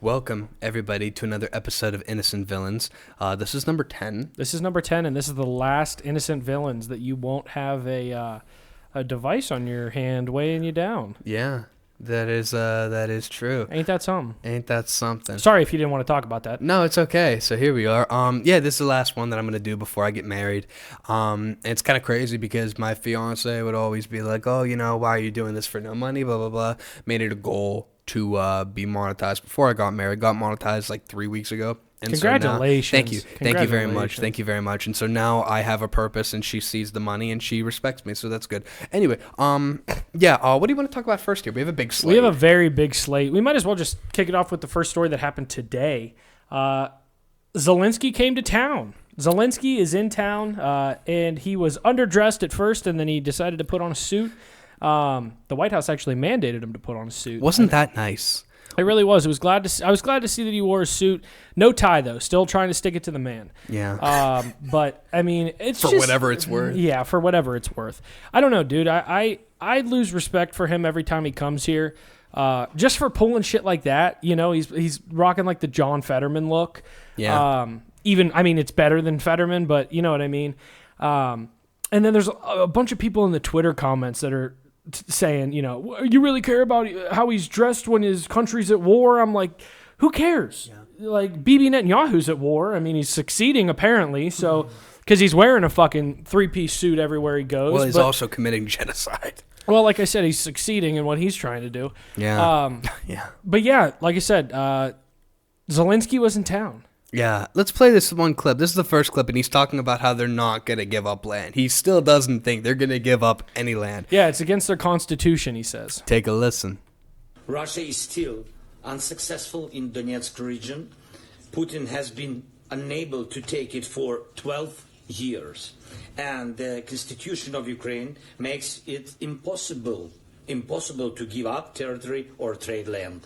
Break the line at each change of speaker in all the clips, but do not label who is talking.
Welcome, everybody, to another episode of Innocent Villains. This is number 10.
This is number 10, and this is the last Innocent Villains that you won't have a device on your hand weighing you down.
Yeah, that is true.
Ain't that something?
Ain't that something?
Sorry if you didn't want to talk about that.
No, it's okay. So here we are. Yeah, this is the last one that I'm going to do before I get married. And it's kind of crazy because my fiance would always be like, oh, why are you doing this for no money, blah, blah, blah. Made it a goal to be monetized before I got married. Got monetized like 3 weeks ago. And
Congratulations.
So now, thank you very much. Thank you very much. And so now I have a purpose, and she sees the money, and she respects me, so that's good. Anyway, what do you want to talk about first here? We have a big slate.
We have a very big slate. We might as well just kick it off with the first story that happened today. Zelensky came to town. Zelensky is in town, and he was underdressed at first, and then he decided to put on a suit. The White House actually mandated him to put on a suit.
Wasn't that nice?
It really was. I was glad to see that he wore a suit. No tie though. Still trying to stick it to the man.
Yeah.
But I mean, it's
for whatever it's worth.
Yeah, for whatever it's worth. I don't know, dude. I lose respect for him every time he comes here. Just for pulling shit like that. He's rocking like the John Fetterman look.
Yeah.
It's better than Fetterman, but you know what I mean. And then there's a bunch of people in the Twitter comments that are saying, you really care about how he's dressed when his country's at war? I'm like, who cares? Yeah. Like, Bibi Netanyahu's at war. I mean, he's succeeding apparently, so because he's wearing a fucking three-piece suit everywhere he goes.
Well, he's also committing genocide.
Well, like I said, he's succeeding in what he's trying to do.
Yeah. Yeah.
But yeah, like I said, Zelensky was in town.
Yeah, let's play this one clip. This is the first clip, and he's talking about how they're not going to give up land. He still doesn't think they're going to give up any land.
Yeah, it's against their constitution, he says.
Take a listen.
Russia is still unsuccessful in Donetsk region. Putin has been unable to take it for 12 years. And the constitution of Ukraine makes it impossible to give up territory or trade land.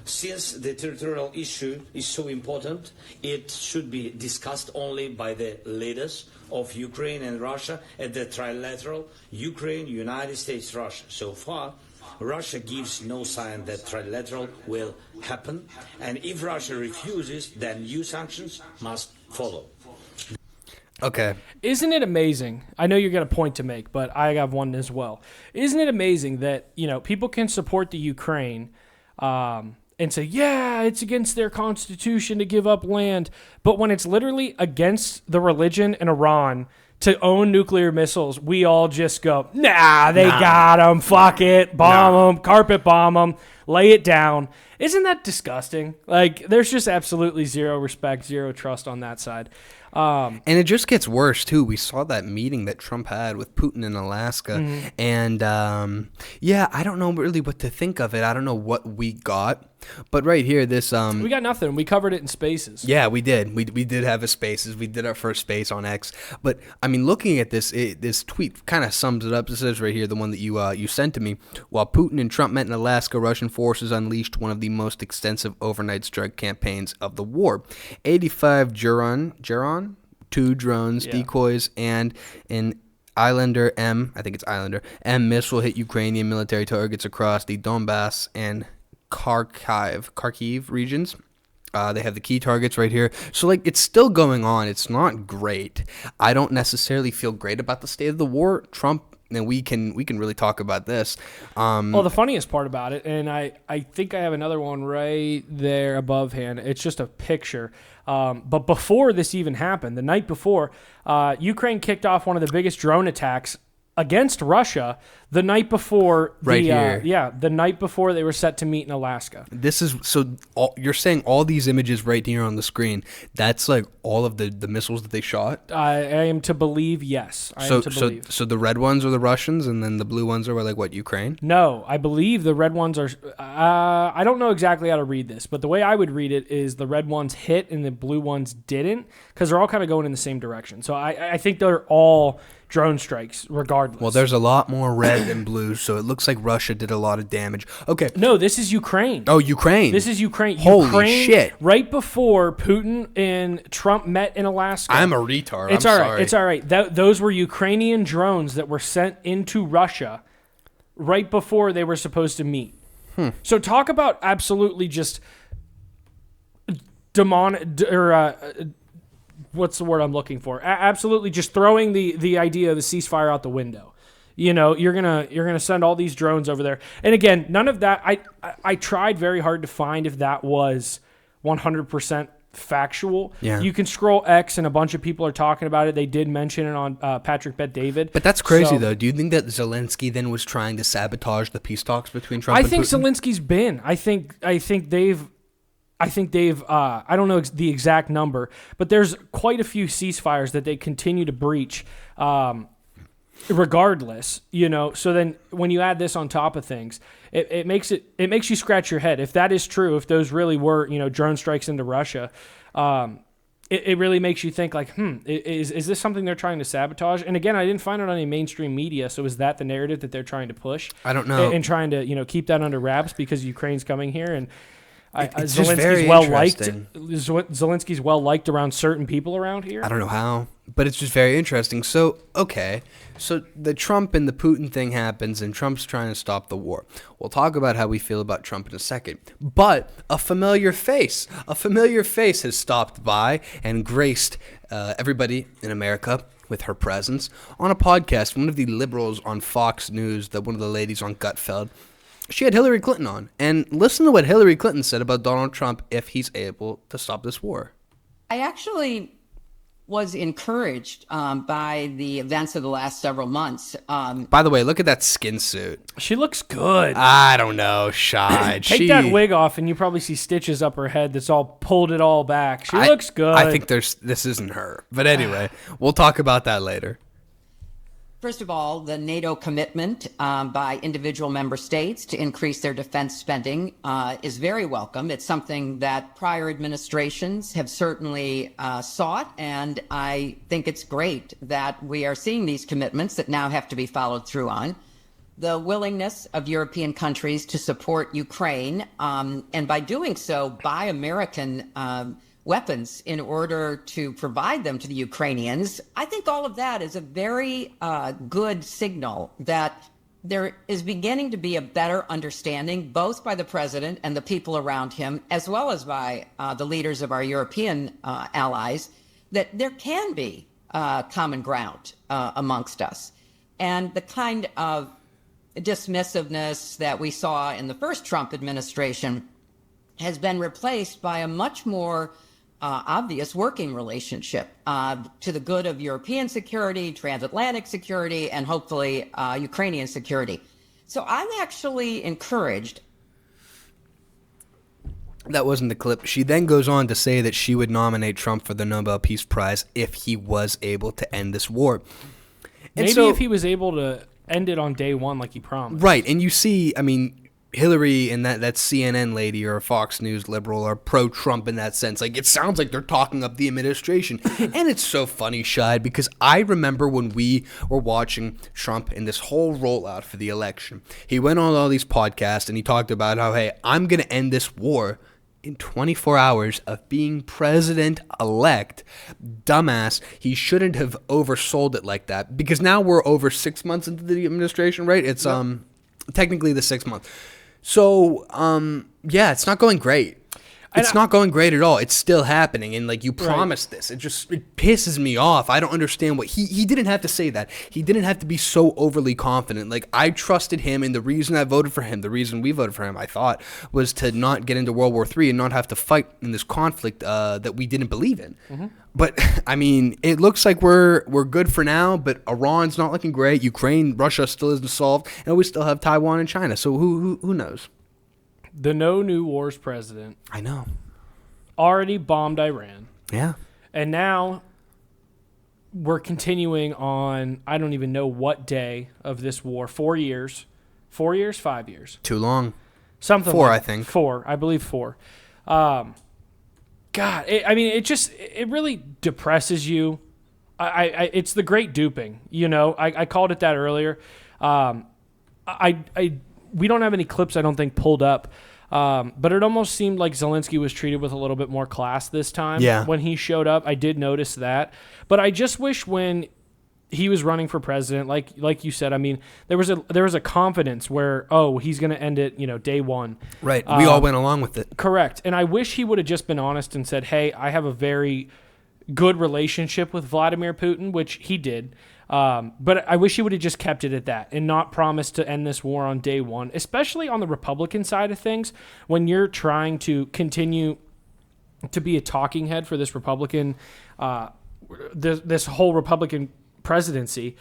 Since the territorial issue is so important, it should be discussed only by the leaders of Ukraine and Russia at the trilateral Ukraine, United States, Russia. So far, Russia gives no sign that trilateral will happen. And if Russia refuses, then new sanctions must follow.
Okay. Isn't it amazing? I know you got a point to make, but I have one as well. Isn't it amazing that, people can support the Ukraine, and say, yeah, it's against their constitution to give up land. But when it's literally against the religion in Iran to own nuclear missiles, we all just go, they got them, fuck it, bomb them, carpet bomb them, lay it down. Isn't that disgusting? Like, there's just absolutely zero respect, zero trust on that side.
And it just gets worse, too. We saw that meeting that Trump had with Putin in Alaska. And, I don't know really what to think of it. I don't know what we got. But right here, this...
we got nothing. We covered it in Spaces.
Yeah, we did. We did have a Spaces. We did our first Space on X. But, looking at this, this tweet kind of sums it up. It says right here, the one that you sent to me. While Putin and Trump met in Alaska, Russian forces unleashed one of the most extensive overnight strike campaigns of the war. 85 Geron, 2 drones, decoys, and an Islander M missile hit Ukrainian military targets across the Donbass and Kharkiv regions. They have the key targets right here. So, it's still going on. It's not great. I don't necessarily feel great about the state of the war. Trump, and we can really talk about this.
Well, the funniest part about it, and I think I have another one right there above hand. It's just a picture. But before this even happened, the night before, Ukraine kicked off one of the biggest drone attacks against Russia the night before. The night before they were set to meet in Alaska.
This is you're saying all these images right here on the screen. That's like all of the missiles that they shot.
I am to believe, yes.
So the red ones are the Russians, and then the blue ones are like what, Ukraine?
No, I believe the red ones are. I don't know exactly how to read this, but the way I would read it is the red ones hit and the blue ones didn't, because they're all kind of going in the same direction. So I think they're all drone strikes, regardless.
Well, there's a lot more red than blue, so it looks like Russia did a lot of damage. Okay.
No, this is Ukraine.
Oh, Ukraine.
This is Ukraine.
Holy shit.
Right before Putin and Trump met in Alaska.
I'm a retard.
I'm sorry. It's all right. Those were Ukrainian drones that were sent into Russia right before they were supposed to meet. So talk about absolutely just what's the word I'm looking for? Absolutely, just throwing the idea of the ceasefire out the window. You know, you're gonna send all these drones over there, and again, none of that. I tried very hard to find if that was 100% factual.
Yeah.
You can scroll X, and a bunch of people are talking about it. They did mention it on Patrick Bet David.
But that's crazy, though. Do you think that Zelensky then was trying to sabotage the peace talks between Trump and Putin?
I think Zelensky's been. I think they've. I don't know the exact number, but there's quite a few ceasefires that they continue to breach, regardless. You know, so then when you add this on top of things, it makes you scratch your head. If that is true, if those really were drone strikes into Russia, it really makes you think like, is this something they're trying to sabotage? And again, I didn't find it on any mainstream media, so is that the narrative that they're trying to push?
I don't know.
And trying to keep that under wraps because Ukraine's coming here and.
It's just very interesting.
Zelensky's well liked around certain people around here.
I don't know how, but it's just very interesting. So, okay. So the Trump and the Putin thing happens, and Trump's trying to stop the war. We'll talk about how we feel about Trump in a second. But a familiar face has stopped by and graced everybody in America with her presence on a podcast. One of the liberals on Fox News, one of the ladies on Gutfeld, she had Hillary Clinton on, and listen to what Hillary Clinton said about Donald Trump if he's able to stop this war.
I actually was encouraged by the events of the last several months.
By the way, look at that skin suit.
She looks good.
I don't know, shy.
Take that wig off, and you probably see stitches up her head that's all pulled it all back. She looks good.
I think this isn't her. But anyway, we'll talk about that later.
First of all, the NATO commitment by individual member states to increase their defense spending is very welcome. It's something that prior administrations have certainly sought, and I think it's great that we are seeing these commitments that now have to be followed through on. The willingness of European countries to support Ukraine, and by doing so, buy American weapons in order to provide them to the Ukrainians. I think all of that is a very good signal that there is beginning to be a better understanding, both by the president and the people around him, as well as by the leaders of our European allies, that there can be common ground amongst us. And the kind of dismissiveness that we saw in the first Trump administration has been replaced by a much more obvious working relationship to the good of European security, transatlantic security, and hopefully Ukrainian security. So I'm actually encouraged.
That wasn't the clip. She then goes on to say that she would nominate Trump for the Nobel Peace Prize if he was able to end this war. And
maybe if he was able to end it on day one like he promised.
Right, and you see, I mean, Hillary and that CNN lady or a Fox News liberal are pro-Trump in that sense. Like, it sounds like they're talking up the administration. And it's so funny, Shad, because I remember when we were watching Trump in this whole rollout for the election. He went on all these podcasts and he talked about how, hey, I'm going to end this war in 24 hours of being president-elect. Dumbass. He shouldn't have oversold it like that, because now we're over 6 months into the administration, right? It's technically the 6th month. So, yeah, it's not going great. It's not going great at all. It's still happening, and like you promised this. It pisses me off. I don't understand what he didn't have to say that. He didn't have to be so overly confident. Like, I trusted him, and the reason I voted for him, the reason we voted for him, I thought, was to not get into World War III and not have to fight in this conflict that we didn't believe in. Mm-hmm. But I mean, it looks like we're good for now. But Iran's not looking great. Ukraine, Russia still isn't solved, and we still have Taiwan and China. So who knows?
The no new wars president.
I know.
Already bombed Iran.
Yeah.
And now we're continuing on, I don't even know what day of this war. 4 years. 4 years? 5 years?
Too long.
Something
4,
like
I think.
4. I believe 4. God, it really depresses you. It's the great duping. You know, I called it that earlier. We don't have any clips, I don't think, pulled up. But it almost seemed like Zelensky was treated with a little bit more class this time.
Yeah.
When he showed up, I did notice that. But I just wish when he was running for president, like you said. I mean, there was a confidence where, oh, he's going to end it, day one.
Right. We all went along with it.
Correct. And I wish he would have just been honest and said, hey, I have a very good relationship with Vladimir Putin, which he did. But I wish he would have just kept it at that and not promised to end this war on day one, especially on the Republican side of things, when you're trying to continue to be a talking head for this Republican, this whole Republican presidency.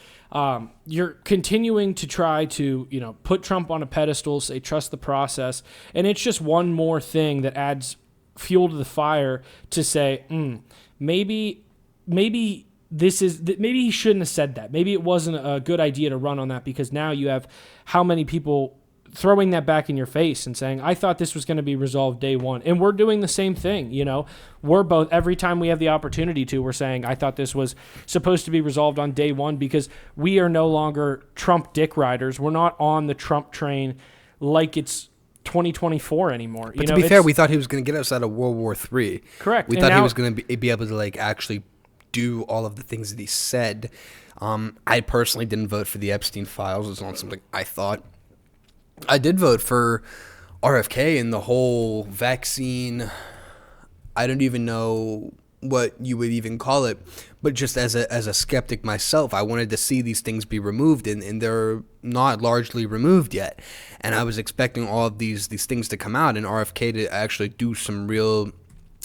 You're continuing to try to, put Trump on a pedestal, say trust the process, and it's just one more thing that adds fuel to the fire to say, maybe he shouldn't have said that. Maybe it wasn't a good idea to run on that, because now you have how many people throwing that back in your face and saying, I thought this was going to be resolved day one. And we're doing the same thing. We're both, every time we have the opportunity to, we're saying, I thought this was supposed to be resolved on day one, because we are no longer Trump dick riders. We're not on the Trump train like it's 2024 anymore.
But to be fair, we thought he was going to get us out of World War III.
Correct.
We thought he was going to be able to actually do all of the things that he said. I personally didn't vote for the Epstein files. It's not something I thought. I did vote for RFK and the whole vaccine. I don't even know what you would even call it, but just as a skeptic myself, I wanted to see these things be removed, and they're not largely removed yet. And I was expecting all of these things to come out and RFK to actually do some real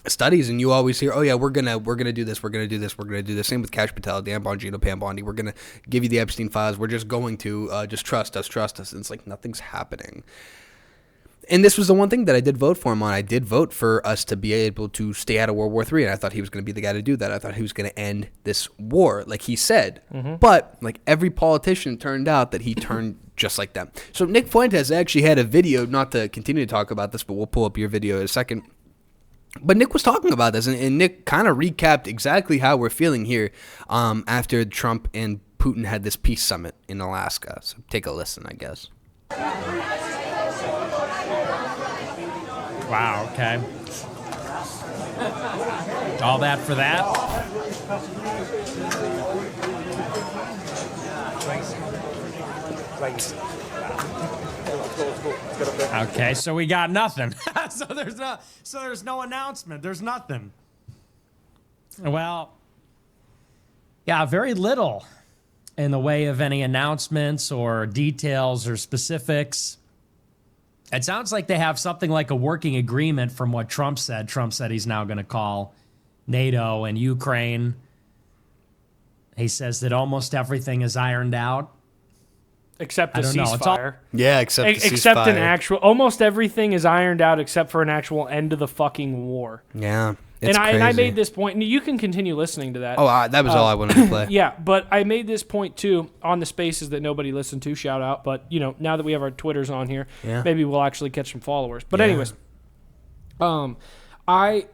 studies. And you always hear, oh yeah, we're gonna do this, we're gonna do this, we're gonna do this. Same with Cash Patel, Dan Bongino, Pam Bondi. We're gonna give you the Epstein files. We're just going to just trust us. And it's like nothing's happening. And this was the one thing that I did vote for him on. I did vote for us to be able to stay out of World War III, and I thought he was going to be the guy to do that. I thought he was going to end this war, like he said. But like every politician, turned out that he turned just like them. So Nick Fuentes actually had a video, not to continue to talk about this, but we'll pull up your video in a second. But Nick was talking about this, and Nick kind of recapped exactly how we're feeling here after Trump and Putin had this peace summit in Alaska. So take a listen, I guess.
Wow, okay. All that for that? Okay, so we got nothing. so there's no announcement. There's nothing. Well, yeah, very little in the way of any announcements or details or specifics. It sounds like they have something like a working agreement from what Trump said. Trump said he's now going to call NATO and Ukraine. He says that almost everything is ironed out.
Except a ceasefire.
Yeah, except a ceasefire.
Except an actual, almost everything is ironed out except for an actual end of the fucking war.
Yeah, it's
and
crazy.
I made this point, and you can continue listening to that.
Oh, that was all I wanted to play.
Yeah, but I made this point too on the spaces that nobody listened to. Shout out, but now that we have our Twitters on here, maybe we'll actually catch some followers. But anyways, I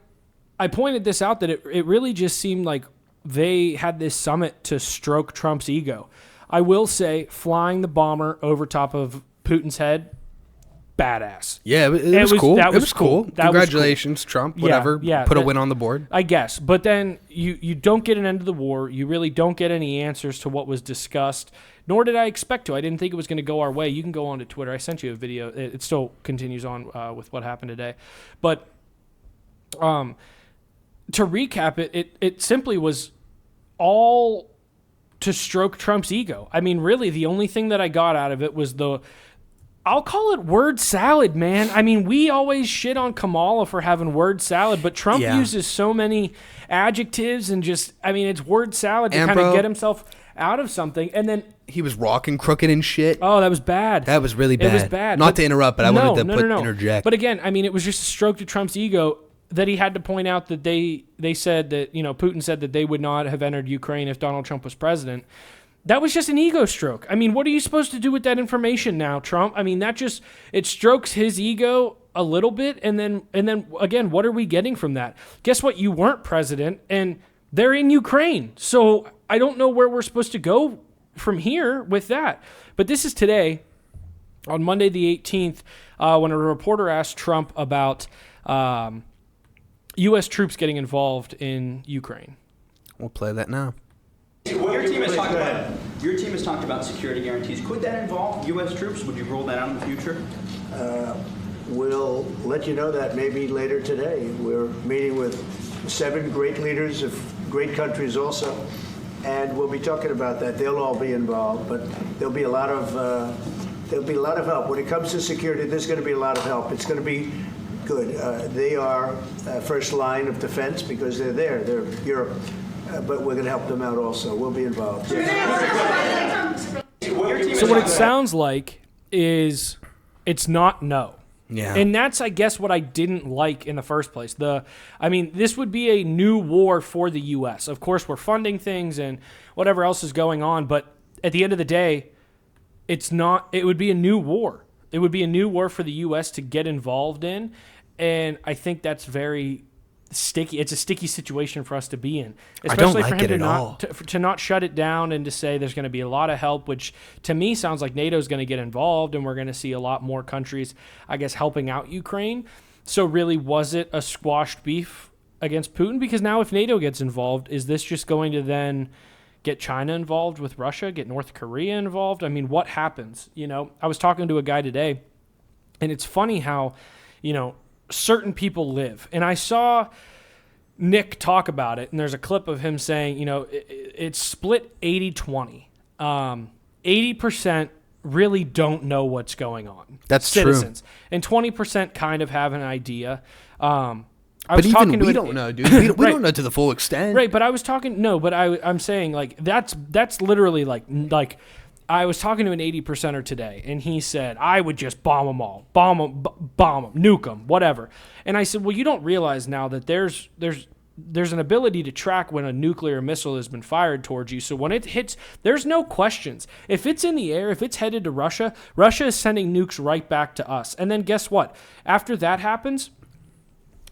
pointed this out that it really just seemed like they had this summit to stroke Trump's ego. I will say, flying the bomber over top of Putin's head, badass.
Yeah, it was cool. It was cool.
Congratulations,
Trump. Whatever.
Yeah,
put a win on the board.
I guess. But then you don't get an end to the war. You really don't get any answers to what was discussed, nor did I expect to. I didn't think it was going to go our way. You can go on to Twitter. I sent you a video. It still continues on with what happened today. But to recap it simply was all to stroke Trump's ego. I mean, really, the only thing that I got out of it was I'll call it word salad, man. I mean, we always shit on Kamala for having word salad, but Trump uses so many adjectives and it's word salad to kind of get himself out of something. And then
he was rocking crooked and shit.
Oh, that was bad.
That was really bad.
It was bad.
Not to interrupt, but I wanted to interject.
But again, I mean, it was just a stroke to Trump's ego that he had to point out that they said that, Putin said that they would not have entered Ukraine if Donald Trump was president. That was just an ego stroke. I mean, what are you supposed to do with that information now, Trump? I mean, it strokes his ego a little bit, and then again, what are we getting from that? Guess what? You weren't president, and they're in Ukraine. So I don't know where we're supposed to go from here with that. But this is today, on Monday the 18th, when a reporter asked Trump about U.S. troops getting involved in Ukraine.
We'll play that now.
What Your team has talked about security guarantees. Could that involve U.S. troops? Would you roll that out in the future?
We'll let you know that maybe later today. We're meeting with 7 great leaders of great countries also, and we'll be talking about that. They'll all be involved, but there'll be a lot of help. When it comes to security, there's going to be a lot of help. It's going to be good. They are first line of defense because they're there. They're Europe. But we're going to help them out also. We'll be involved.
So what it sounds like is it's not no.
Yeah.
And that's, I guess, what I didn't like in the first place. This would be a new war for the U.S. Of course, we're funding things and whatever else is going on, but at the end of the day, it's not. It would be a new war. It would be a new war for the U.S. to get involved in, and I think that's very sticky. It's a sticky situation for us to be in, especially for him to not shut it down and to say there's going to be a lot of help, which to me sounds like NATO is going to get involved and we're going to see a lot more countries, I guess, helping out Ukraine. So really, was it a squashed beef against Putin? Because now if NATO gets involved, is this just going to then get China involved with Russia, get North Korea involved? I mean, what happens? I was talking to a guy today, and it's funny how, certain people live. And I saw Nick talk about it, and there's a clip of him saying, it's split 80-20. 80% really don't know what's going on.
That's
citizens.
true.
And 20% kind of have an idea.
But even we don't know, dude. We don't know to the full extent.
Right, but I was talking, I'm saying, like, that's literally like I was talking to an 80%er today, and he said, I would just bomb them all. Bomb them, nuke them, whatever. And I said, well, you don't realize now that there's an ability to track when a nuclear missile has been fired towards you. So when it hits, there's no questions. If it's in the air, if it's headed to Russia, Russia is sending nukes right back to us. And then guess what? After that happens,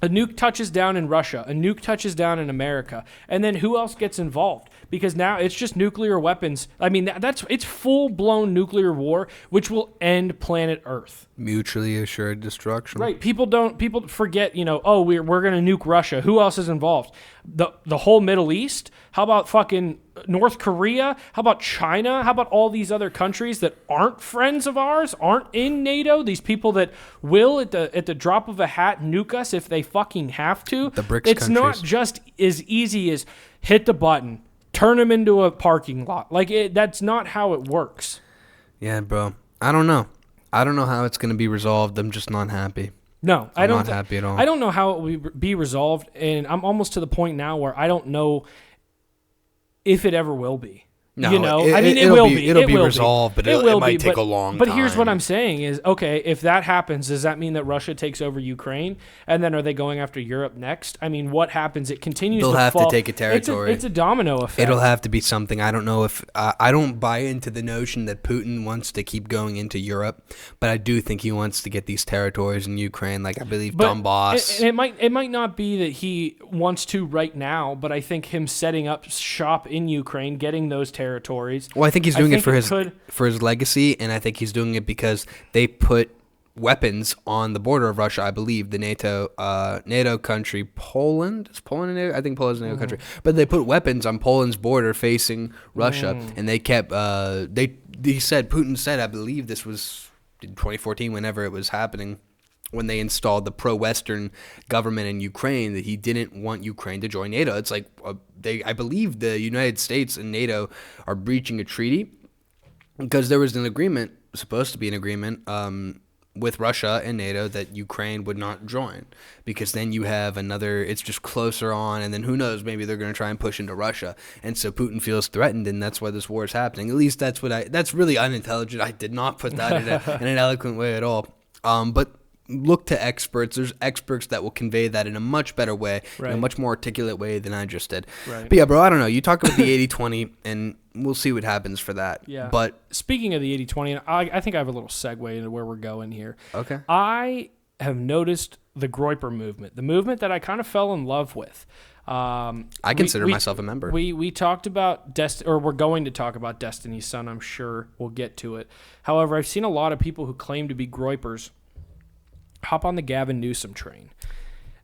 a nuke touches down in Russia, a nuke touches down in America, and then who else gets involved? Because now it's just nuclear weapons. I mean, it's full-blown nuclear war, which will end planet Earth.
Mutually assured destruction.
Right. People forget, we're going to nuke Russia. Who else is involved? The whole Middle East? How about fucking North Korea? How about China? How about all these other countries that aren't friends of ours, aren't in NATO? These people that will at the drop of a hat nuke us if they fucking have to.
The BRICS
It's
countries.
not just as easy as hit the button, turn them into a parking lot. That's not how it works.
Yeah, bro. I don't know. I don't know how it's going to be resolved. I'm just not happy.
No,
I'm not happy at all.
I don't know how it will be resolved, and I'm almost to the point now where I don't know if it ever will be.
No,
it will be.
It'll be resolved, but it might take a long time.
But here's what I'm saying is, okay, if that happens, does that mean that Russia takes over Ukraine? And then are they going after Europe next? I mean, what happens? It continues to fall.
They'll have to take a territory.
It's a domino effect.
It'll have to be something. I don't know if I don't buy into the notion that Putin wants to keep going into Europe, but I do think he wants to get these territories in Ukraine, like I believe Donbass.
It might not be that he wants to right now, but I think him setting up shop in Ukraine, getting those territories.
Well, I think he's doing it for his legacy, and I think he's doing it because they put weapons on the border of Russia. I believe the NATO country Poland. Is Poland a NATO? I think Poland's a NATO country, but they put weapons on Poland's border facing Russia, and they kept. Putin said, I believe this was in 2014, whenever it was happening, when they installed the pro-Western government in Ukraine, that he didn't want Ukraine to join NATO. It's like I believe the United States and NATO are breaching a treaty because there was an agreement, supposed to be an agreement, with Russia and NATO that Ukraine would not join, because then you have it's just closer on, and then who knows, maybe they're going to try and push into Russia. And so Putin feels threatened, and that's why this war is happening. At least that's really unintelligent. I did not put that in an eloquent way at all. But look to experts. There's experts that will convey that in a much better way, in a much more articulate way than I just did.
Right.
But yeah, bro, I don't know. You talk about the 80-20, and we'll see what happens for that.
Yeah.
But
speaking of the 80-20, I think I have a little segue into where we're going here.
Okay.
I have noticed the Groyper movement, the movement that I kind of fell in love with.
I consider myself a member.
We talked about we're going to talk about Destiny's Son. I'm sure we'll get to it. However, I've seen a lot of people who claim to be Groypers hop on the Gavin Newsom train.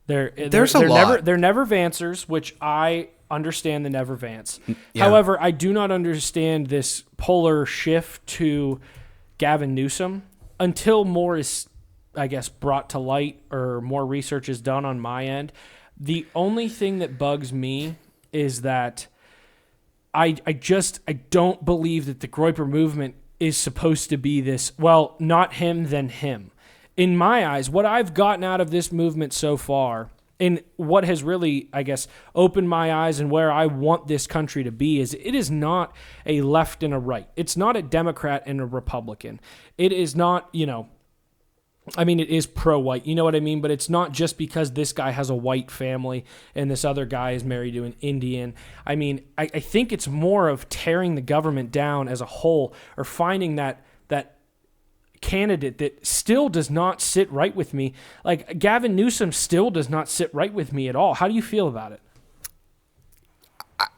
They're never Vancers, which I understand the Never Vance.
Yeah.
However, I do not understand this polar shift to Gavin Newsom until more is, I guess, brought to light or more research is done on my end. The only thing that bugs me is that I don't believe that the Groyper movement is supposed to be this, well, not him, then him. In my eyes, what I've gotten out of this movement so far, and what has really, I guess, opened my eyes and where I want this country to be, is it is not a left and a right. It's not a Democrat and a Republican. It is not, it is pro-white, you know what I mean? But it's not just because this guy has a white family and this other guy is married to an Indian. I mean, I think it's more of tearing the government down as a whole, or finding that candidate that still does not sit right with me. Like, Gavin Newsom still does not sit right with me at all. How do you feel about it?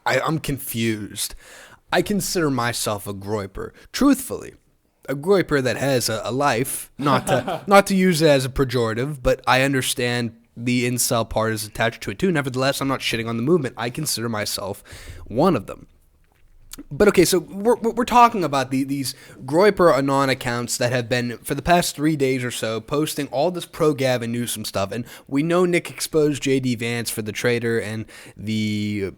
I'm confused. I consider myself a Groyper. Truthfully. A Groyper that has a life, not to use it as a pejorative, but I understand the incel part is attached to it too. Nevertheless, I'm not shitting on the movement. I consider myself one of them. But okay, so we're talking about these Groyper Anon accounts that have been, for the past 3 days or so, posting all this pro-Gavin Newsom stuff. And we know Nick exposed J.D. Vance for the traitor and the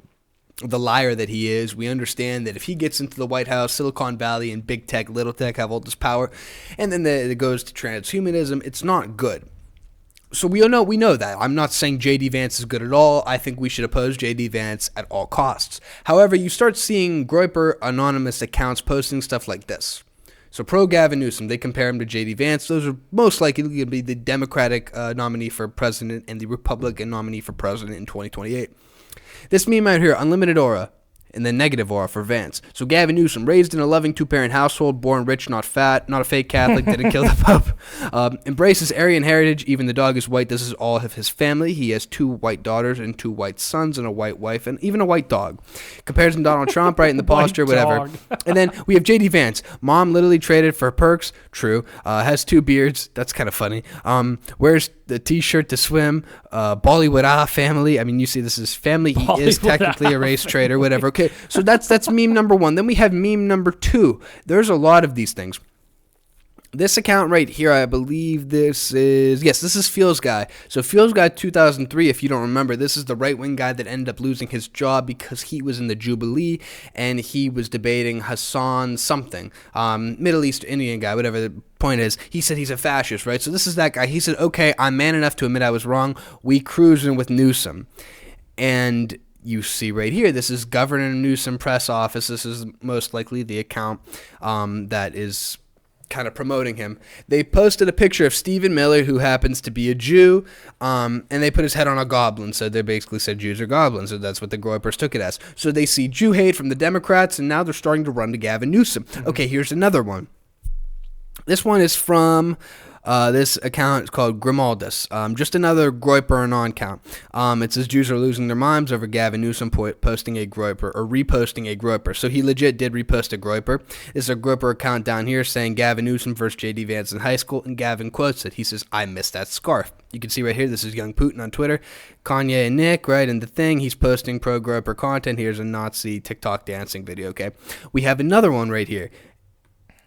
liar that he is. We understand that if he gets into the White House, Silicon Valley and big tech, little tech have all this power, and then it goes to transhumanism, it's not good. So we know that. I'm not saying J.D. Vance is good at all. I think we should oppose J.D. Vance at all costs. However, you start seeing Groyper anonymous accounts posting stuff like this. So pro-Gavin Newsom, they compare him to J.D. Vance. Those are most likely going to be the Democratic nominee for president and the Republican nominee for president in 2028. This meme right here, unlimited aura, and then negative aura for Vance. So Gavin Newsom, raised in a loving two-parent household, born rich, not fat, not a fake Catholic, didn't kill the Pope. Embraces Aryan heritage, even the dog is white. This is all of his family. He has 2 white daughters and 2 white sons and a white wife and even a white dog. Compares him to Donald Trump, right in the posture, whatever. And then we have J.D. Vance. Mom literally traded for perks. True. Has 2 beards. That's kind of funny. Wears the t-shirt to swim. Bollywood family. I mean, you see this is family. He is technically a race traitor, whatever. Okay, so that's meme number 1. Then we have meme number 2. There's a lot of these things. This account right here, I believe this is Feels Guy. So Feels Guy 2003, if you don't remember, this is the right-wing guy that ended up losing his job because he was in the Jubilee and he was debating Hassan something, Middle East Indian guy, whatever the point is. He said he's a fascist, right? So this is that guy. He said, okay, I'm man enough to admit I was wrong. We cruising with Newsom. And you see right here, this is Governor Newsom press office. This is most likely the account that is kind of promoting him. They posted a picture of Stephen Miller, who happens to be a Jew, and they put his head on a goblin. So they basically said Jews are goblins, so that's what the Groypers took it as. So they see Jew hate from the Democrats, and now they're starting to run to Gavin Newsom. Okay, here's another one. This one is from this account is called Grimaldus. Just another Groyper Anon account. It says Jews are losing their minds over Gavin Newsom posting a Groyper or reposting a Groyper. So he legit did repost a Groyper. This is a Groyper account down here saying Gavin Newsom versus J.D. Vance in high school, and Gavin quotes it. He says, "I miss that scarf." You can see right here, this is Young Putin on Twitter. Kanye and Nick, right, in the thing, he's posting pro-Groyper content. Here's a Nazi TikTok dancing video, okay? We have another one right here.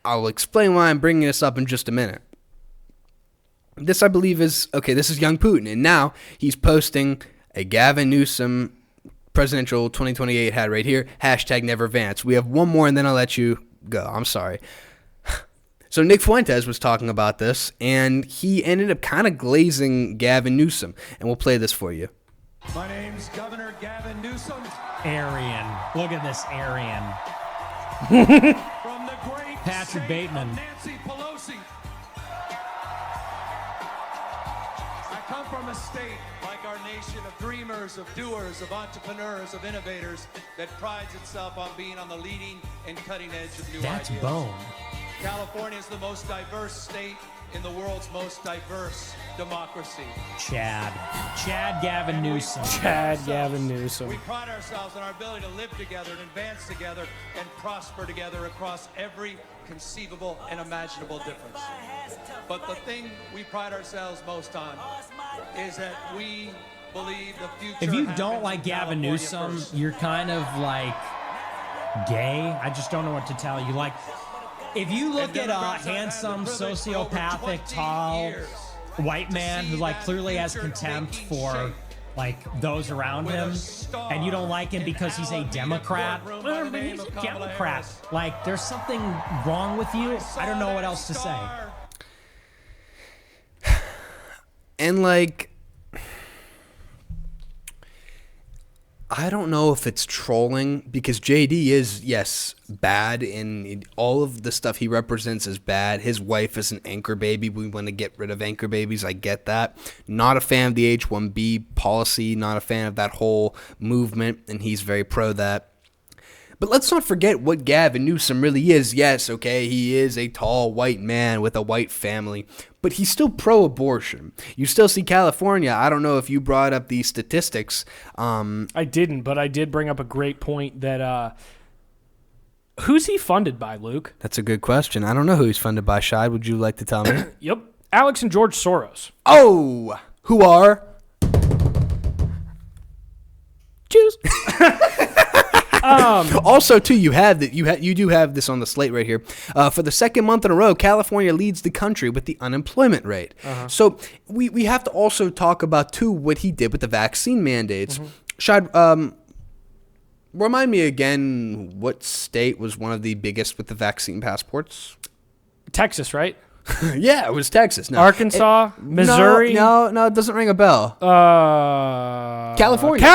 I'll explain why I'm bringing this up in just a minute. This, I believe, is, okay, this is Young Putin, and now he's posting a Gavin Newsom presidential 2028 hat right here, hashtag Never Vance. We have one more, and then I'll let you go. I'm sorry. So Nick Fuentes was talking about this, and he ended up kind of glazing Gavin Newsom, and we'll play this for you.
My name's Governor Gavin Newsom.
Aryan. Look at this Aryan.
From the great
Patrick Bateman.
Nancy Pelosi. I come from a state like our nation of dreamers, of doers, of entrepreneurs, of innovators that prides itself on being on the leading and cutting edge of new
That's
ideas.
bone.
California is the most diverse state in the world's most diverse democracy.
Chad Gavin Newsom.
Chad Gavin Newsom.
We pride ourselves on our ability to live together and advance together and prosper together across every conceivable and imaginable difference. But the thing we pride ourselves most on is that we believe the future.
If you
happens
don't
in
like Gavin
California
Newsom,
first.
you're kind of like gay. I just don't know what to tell you. Like, if you look at a handsome, sociopathic, tall white man who like clearly has contempt for like those around him, and you don't like him because he's a Democrat, well, but he's a Democrat. Like, there's something wrong with you. I don't know what else to say.
And like, I don't know if it's trolling, because JD is, yes, bad, and all of the stuff he represents is bad. His wife is an anchor baby. We want to get rid of anchor babies. I get that. Not a fan of the H-1B policy, not a fan of that whole movement, and he's very pro that. But let's not forget what Gavin Newsom really is. Yes, okay, he is a tall white man with a white family, but he's still pro-abortion. You still see California. I don't know if you brought up these statistics.
I didn't, but I did bring up a great point that who's he funded by, Luke?
That's a good question. I don't know who he's funded by. Shai, would you like to tell me?
Yep. Alex and George Soros.
Oh, who are Jews. Also, too, you do have this on the slate right here. For the second month in a row, California leads the country with the unemployment rate. So we have to also talk about, too, what he did with the vaccine mandates. Shad, remind me again, what state was one of the biggest with the vaccine passports?
Texas, right?
Yeah, it was Texas. No,
Arkansas, Missouri.
No, it doesn't ring a bell. California.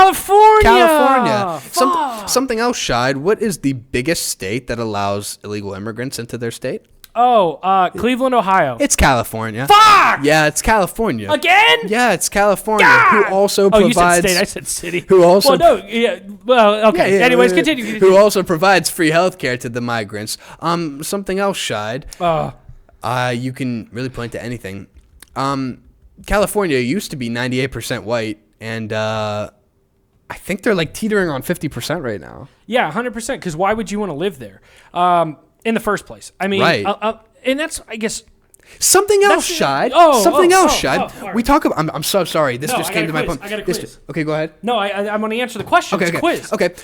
Something else, Shide. What is the biggest state that allows illegal immigrants into their state?
Cleveland, Ohio.
It's California.
Fuck!
Yeah, it's California.
Again?
Yeah, it's California.
God!
Who also provides...
you said state, I said city.
Who also...
okay.
Yeah,
anyways, continue.
Who also provides free health care to the migrants. Something else, Shide. You can really point to anything. California used to be 98% white, and I think they're like teetering on 50% right now.
Yeah, 100%, because why would you want to live there in the first place? I mean,
right.
And that's, I guess...
Something else, Shide.
Shide.
We talk about... I'm so sorry. This just came to my point.
I got a quiz.
Okay, go ahead.
No, I'm going to answer the question. It's a quiz.
Okay.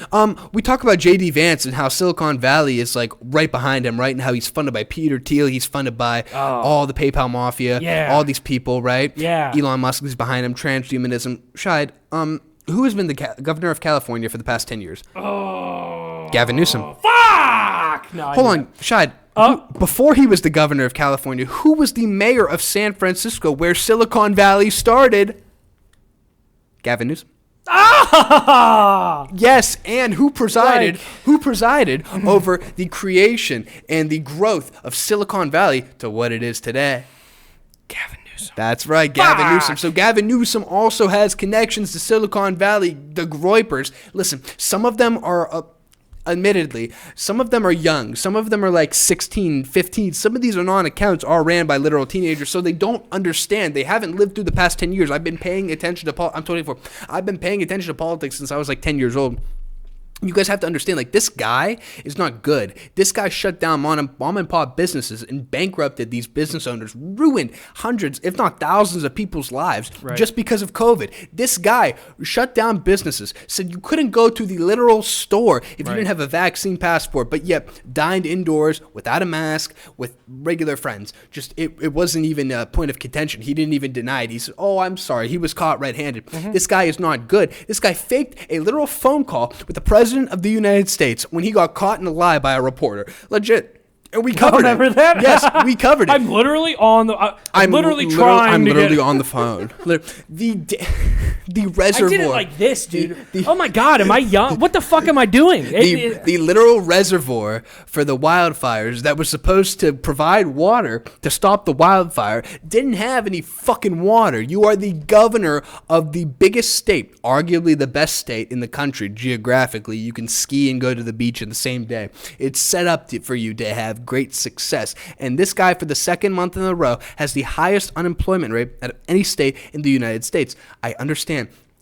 We talk about J.D. Vance and how Silicon Valley is like right behind him, right? And how he's funded by Peter Thiel. He's funded by all the PayPal mafia.
Yeah.
All these people, right?
Yeah.
Elon Musk is behind him. Transhumanism. Shide, who has been the governor of California for the past 10 years? Gavin Newsom.
Fuck! No,
Hold on, Shide. Before he was the governor of California, who was the mayor of San Francisco, where Silicon Valley started? Gavin Newsom. Yes, and who presided over the creation and the growth of Silicon Valley to what it is today? Gavin Newsom. That's right, Gavin Newsom. So Gavin Newsom also has connections to Silicon Valley, the Groypers. Listen, some of them are... admittedly, some of them are young. Some of them are like 16, 15. Some of these accounts are ran by literal teenagers, so they don't understand. They haven't lived through the past 10 years. I've been paying attention to I'm 24. I've been paying attention to politics since I was like 10 years old. You guys have to understand, like, this guy is not good. This guy shut down mom and pop businesses and bankrupted these business owners, ruined hundreds, if not thousands of people's lives just because of COVID. This guy shut down businesses, said you couldn't go to the literal store if you didn't have a vaccine passport, but yet dined indoors without a mask with regular friends. Just, it wasn't even a point of contention. He didn't even deny it. He said, oh, I'm sorry. He was caught red-handed. This guy is not good. This guy faked a literal phone call with the president of the United States when he got caught in a lie by a reporter. Legit. And we covered it.
Remember that?
Yes, we covered it.
I'm literally on the... I'm literally
on the phone. The reservoir.
I did it like this, dude. Oh my God, am I young? What the fuck am I doing?
The literal reservoir for the wildfires that was supposed to provide water to stop the wildfire didn't have any fucking water. You are the governor of the biggest state, arguably the best state in the country geographically. You can ski and go to the beach in the same day. It's set up for you to have great success. And this guy, for the second month in a row, has the highest unemployment rate out of any state in the United States. I understand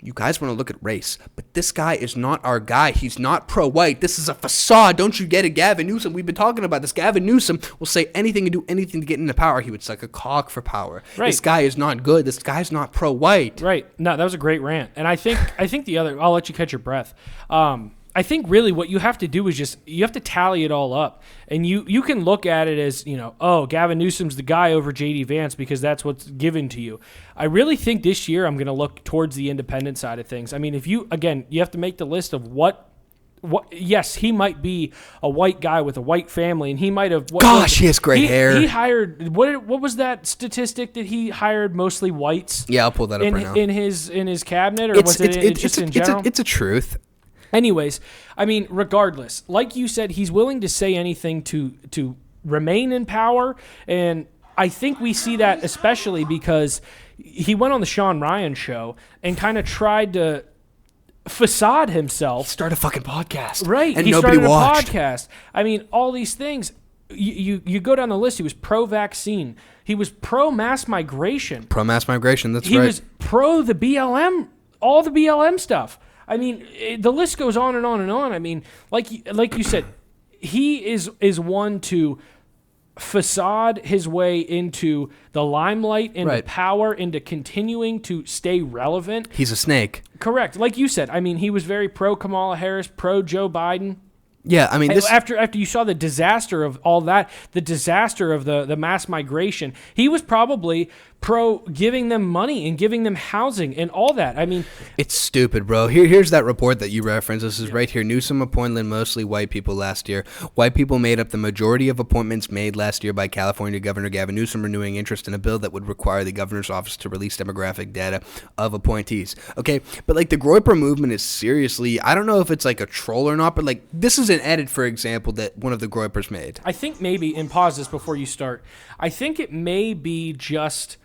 you guys want to look at race, but this guy is not our guy. He's not pro-white. This is a facade. Don't you get it? Gavin Newsom, we've been talking about this. Gavin Newsom will say anything and do anything to get into power. He would suck a cock for power.
Right.
This guy is not good. This guy's not pro-white.
Right. No, that was a great rant. And I think the other, I'll let you catch your breath. I think really what you have to do is you have to tally it all up. And you can look at it as, oh, Gavin Newsom's the guy over J.D. Vance because that's what's given to you. I really think this year I'm going to look towards the independent side of things. I mean, you have to make the list of what yes, he might be a white guy with a white family, and he might have.
He has great hair.
He hired what was that statistic that he hired mostly whites?
Yeah, I'll pull that up right now.
In his cabinet, or was it just in general?
It's a truth.
Anyways, I mean, regardless, like you said, he's willing to say anything to remain in power, and I think we see that especially because he went on the Sean Ryan show and kind of tried to facade himself.
Start a fucking podcast.
Right.
And
he
nobody
started
watched.
A podcast. I mean, all these things. You go down the list. He was pro-vaccine. He was pro-mass migration.
Pro-mass migration, that's right.
He was pro the BLM, all the BLM stuff. I mean, the list goes on and on and on. I mean, like you said, he is one to facade his way into the limelight, into power, into continuing to stay relevant.
He's a snake.
Correct. Like you said, I mean, he was very pro Kamala Harris, pro Joe Biden.
Yeah, I mean,
after you saw the disaster of all that, the disaster of the mass migration, he was probably pro giving them money and giving them housing and all that. I mean,
it's stupid, bro. Here's that report that you referenced. This is right here. Newsom appointed mostly white people last year. White people made up the majority of appointments made last year by California Governor Gavin Newsom, renewing interest in a bill that would require the governor's office to release demographic data of appointees. Okay, but like the Groyper movement is seriously, I don't know if it's like a troll or not, but like this is an edit, for example, that one of the Groypers made.
I think maybe, and pause this before you start, I think it may be just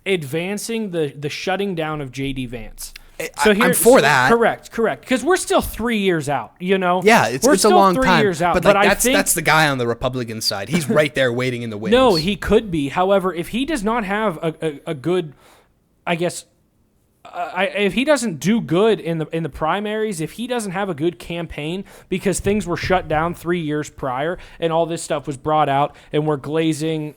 advancing the shutting down of J.D. Vance.
So I'm for that.
Correct. Because we're still 3 years out,
Yeah, it's a long time.
3 years out.
But like, that's the guy on the Republican side. He's right there waiting in the wings.
No, he could be. However, if he does not have a good, I guess, if he doesn't do good in the primaries, if he doesn't have a good campaign because things were shut down 3 years prior and all this stuff was brought out and we're glazing,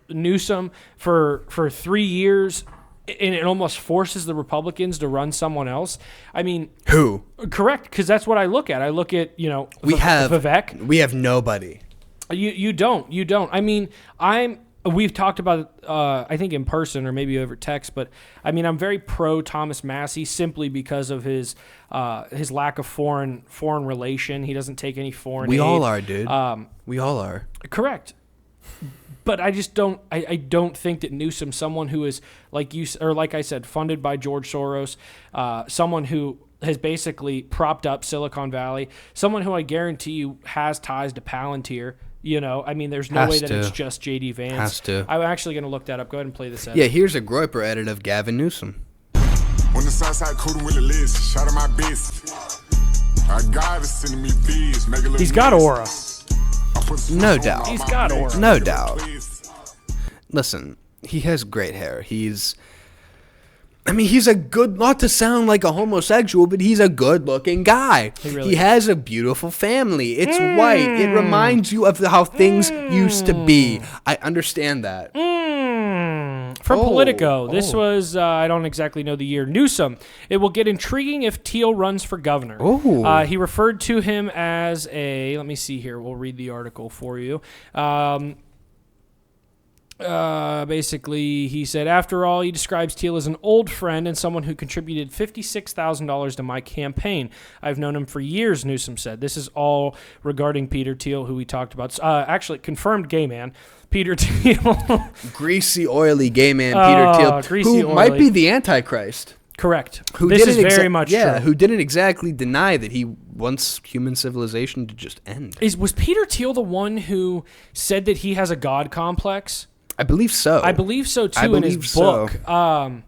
Newsom for 3 years, and it almost forces the Republicans to run someone else. I mean,
who?
Correct, because that's what I look at. I look at Vivek.
We have nobody.
You don't. I mean, we've talked about it, I think in person or maybe over text, but I mean, I'm very pro Thomas Massie simply because of his lack of foreign relation. He doesn't take any foreign aid.
We all are, dude. We all are.
Correct. But I just don't. I don't think that Newsom, someone who is like I said, funded by George Soros, someone who has basically propped up Silicon Valley, someone who I guarantee you has ties to Palantir. I mean, there's no way that it's just J.D. Vance.
Has to.
I'm actually going to look that up. Go ahead and play this edit.
Yeah, here's a Groyper edit of Gavin Newsom.
On the south side, coding with the list, shout out my best. I got it, sending me bees, make a little.
He's got aura.
No doubt.
He's got aura.
No doubt. Listen, he has great hair. He's a good, not to sound like a homosexual, but he's a good-looking guy. He has a beautiful family. It's white. It reminds you of how things used to be. I understand that.
From Politico, this was, I don't exactly know the year. Newsom, it will get intriguing if Thiel runs for governor. He referred to him as let me see here. We'll read the article for you. Basically, he said, after all, he describes Thiel as an old friend and someone who contributed $56,000 to my campaign. I've known him for years, Newsom said. This is all regarding Peter Thiel, who we talked about. Actually, confirmed gay man, Peter Thiel.
Greasy, oily gay man, Peter Thiel, who might be the Antichrist.
Correct. This is very much true.
Who didn't exactly deny that he wants human civilization to just end.
Was Peter Thiel the one who said that he has a God complex?
I believe so.
I believe so too in his book.
Don't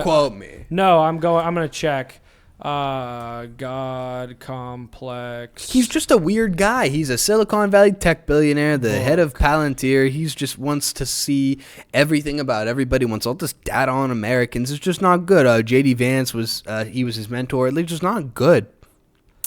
quote me.
No, I'm going to check. God complex.
He's just a weird guy. He's a Silicon Valley tech billionaire, the head of Palantir. He's just wants to see everything about everybody, wants all this data on Americans. It's just not good. J.D. Vance was his mentor. They're just not good.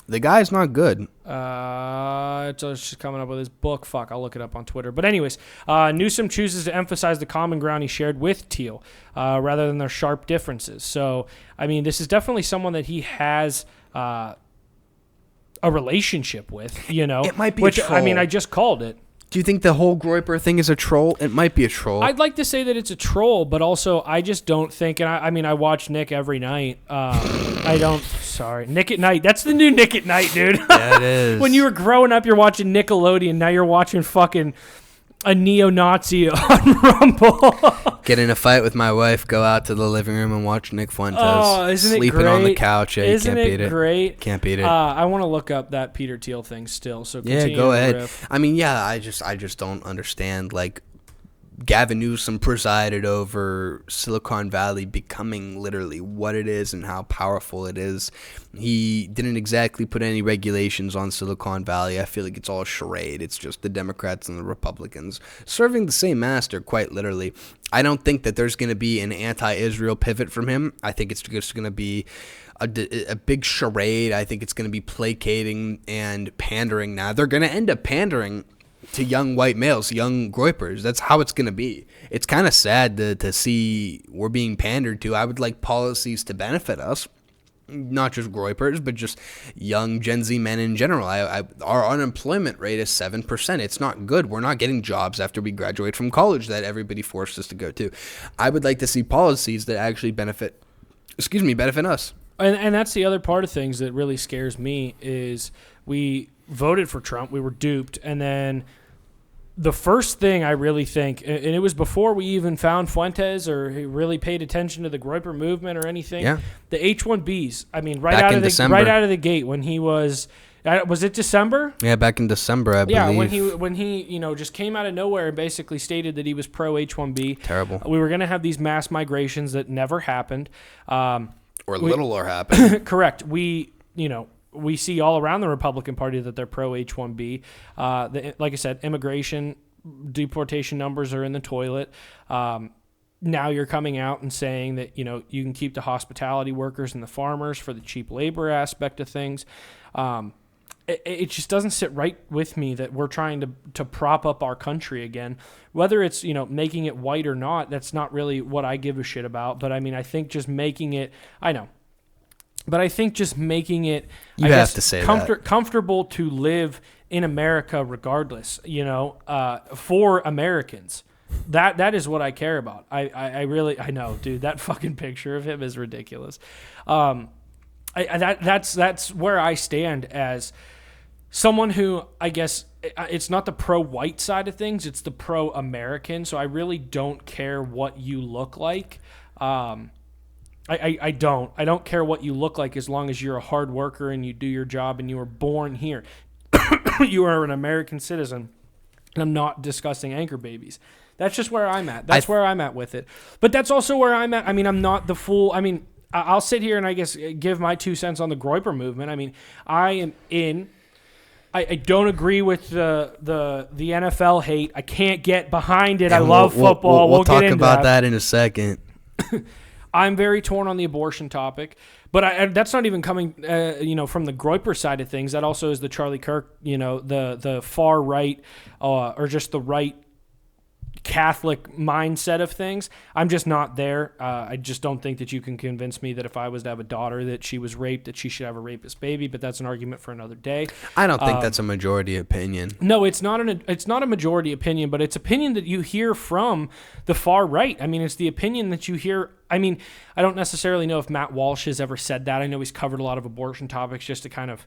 The guy's not good.
It's just coming up with his book. Fuck, I'll look it up on Twitter. But anyways, Newsom chooses to emphasize the common ground he shared with Thiel rather than their sharp differences. So, I mean, this is definitely someone that he has a relationship with, you know.
It might be
which,
a troll.
I mean, I just called it.
Do you think the whole Groyper thing is a troll? It might be a troll.
I'd like to say that it's a troll, but also I just don't think, and I mean, I watch Nick every night. Nick at Night. That's the new Nick at Night, dude.
Yeah, it is.
When you were growing up, you're watching Nickelodeon. Now you're watching fucking a neo-Nazi on Rumble.
Get in a fight with my wife, go out to the living room and watch Nick Fuentes.
Oh, isn't it
Sleeping
great?
on the couch. Yeah,
Isn't
you can't beat
it
it.
Great?
Can't beat it.
I want to look up that Peter Thiel thing still. So
Yeah,
continue
go
to
ahead.
riff.
I mean, yeah, I just don't understand. Like, Gavin Newsom presided over Silicon Valley becoming literally what it is and how powerful it is. He didn't exactly put any regulations on Silicon Valley. I feel like it's all a charade. It's just the Democrats and the Republicans serving the same master, quite literally. I don't think that there's going to be an anti-Israel pivot from him. I think it's just going to be a big charade. I think it's going to be placating and pandering. Now, they're going to end up pandering to young white males, young Groypers. That's how it's going to be. It's kind of sad to see we're being pandered to. I would like policies to benefit us, not just Groypers, but just young Gen Z men in general. Our unemployment rate is 7%. It's not good. We're not getting jobs after we graduate from college that everybody forced us to go to. I would like to see policies that actually benefit us.
And that's the other part of things that really scares me is we voted for Trump. We were duped. And then the first thing I really think, and it was before we even found Fuentes or really paid attention to the Groyper movement or anything, the H-1Bs. I mean, right out of the gate when he was it December?
Yeah, back in December, I believe.
Yeah, when he just came out of nowhere and basically stated that he was pro H-1B.
Terrible.
We were going to have these mass migrations that never happened.
Or happened.
Correct. We see all around the Republican Party that they're pro H-1B. Like I said, immigration, deportation numbers are in the toilet. Now you're coming out and saying that, you can keep the hospitality workers and the farmers for the cheap labor aspect of things. It just doesn't sit right with me that we're trying to prop up our country again. Whether it's, making it white or not, that's not really what I give a shit about. But, I mean, I think just making it – I know. But I think just making it comfortable to live in America regardless, for Americans. That is what I care about. I know, dude, that fucking picture of him is ridiculous. That's where I stand as someone who, I guess, it's not the pro-white side of things, it's the pro-American. So I really don't care what you look like. I don't care what you look like as long as you're a hard worker and you do your job and you were born here. You are an American citizen. And I'm not discussing anchor babies. That's just where I'm at. That's where I'm at with it. But that's also where I'm at. I mean, I'm not the fool. I mean, I'll sit here and I guess give my 2 cents on the Groyper movement. I mean, I am in. I don't agree with the NFL hate. I can't get behind it. And I love football.
We'll talk about that in a second.
I'm very torn on the abortion topic, but that's not even coming, from the Groyper side of things. That also is the Charlie Kirk, the far right, or just the right Catholic mindset of things. I'm just not there. I just don't think that you can convince me that if I was to have a daughter that she was raped, that she should have a rapist baby. But that's an argument for another day.
I don't think that's a majority opinion.
No, it's not a majority opinion, but it's opinion that you hear from the far right. I mean, it's the opinion that you hear. I mean, I don't necessarily know if Matt Walsh has ever said that. I know he's covered a lot of abortion topics just to kind of,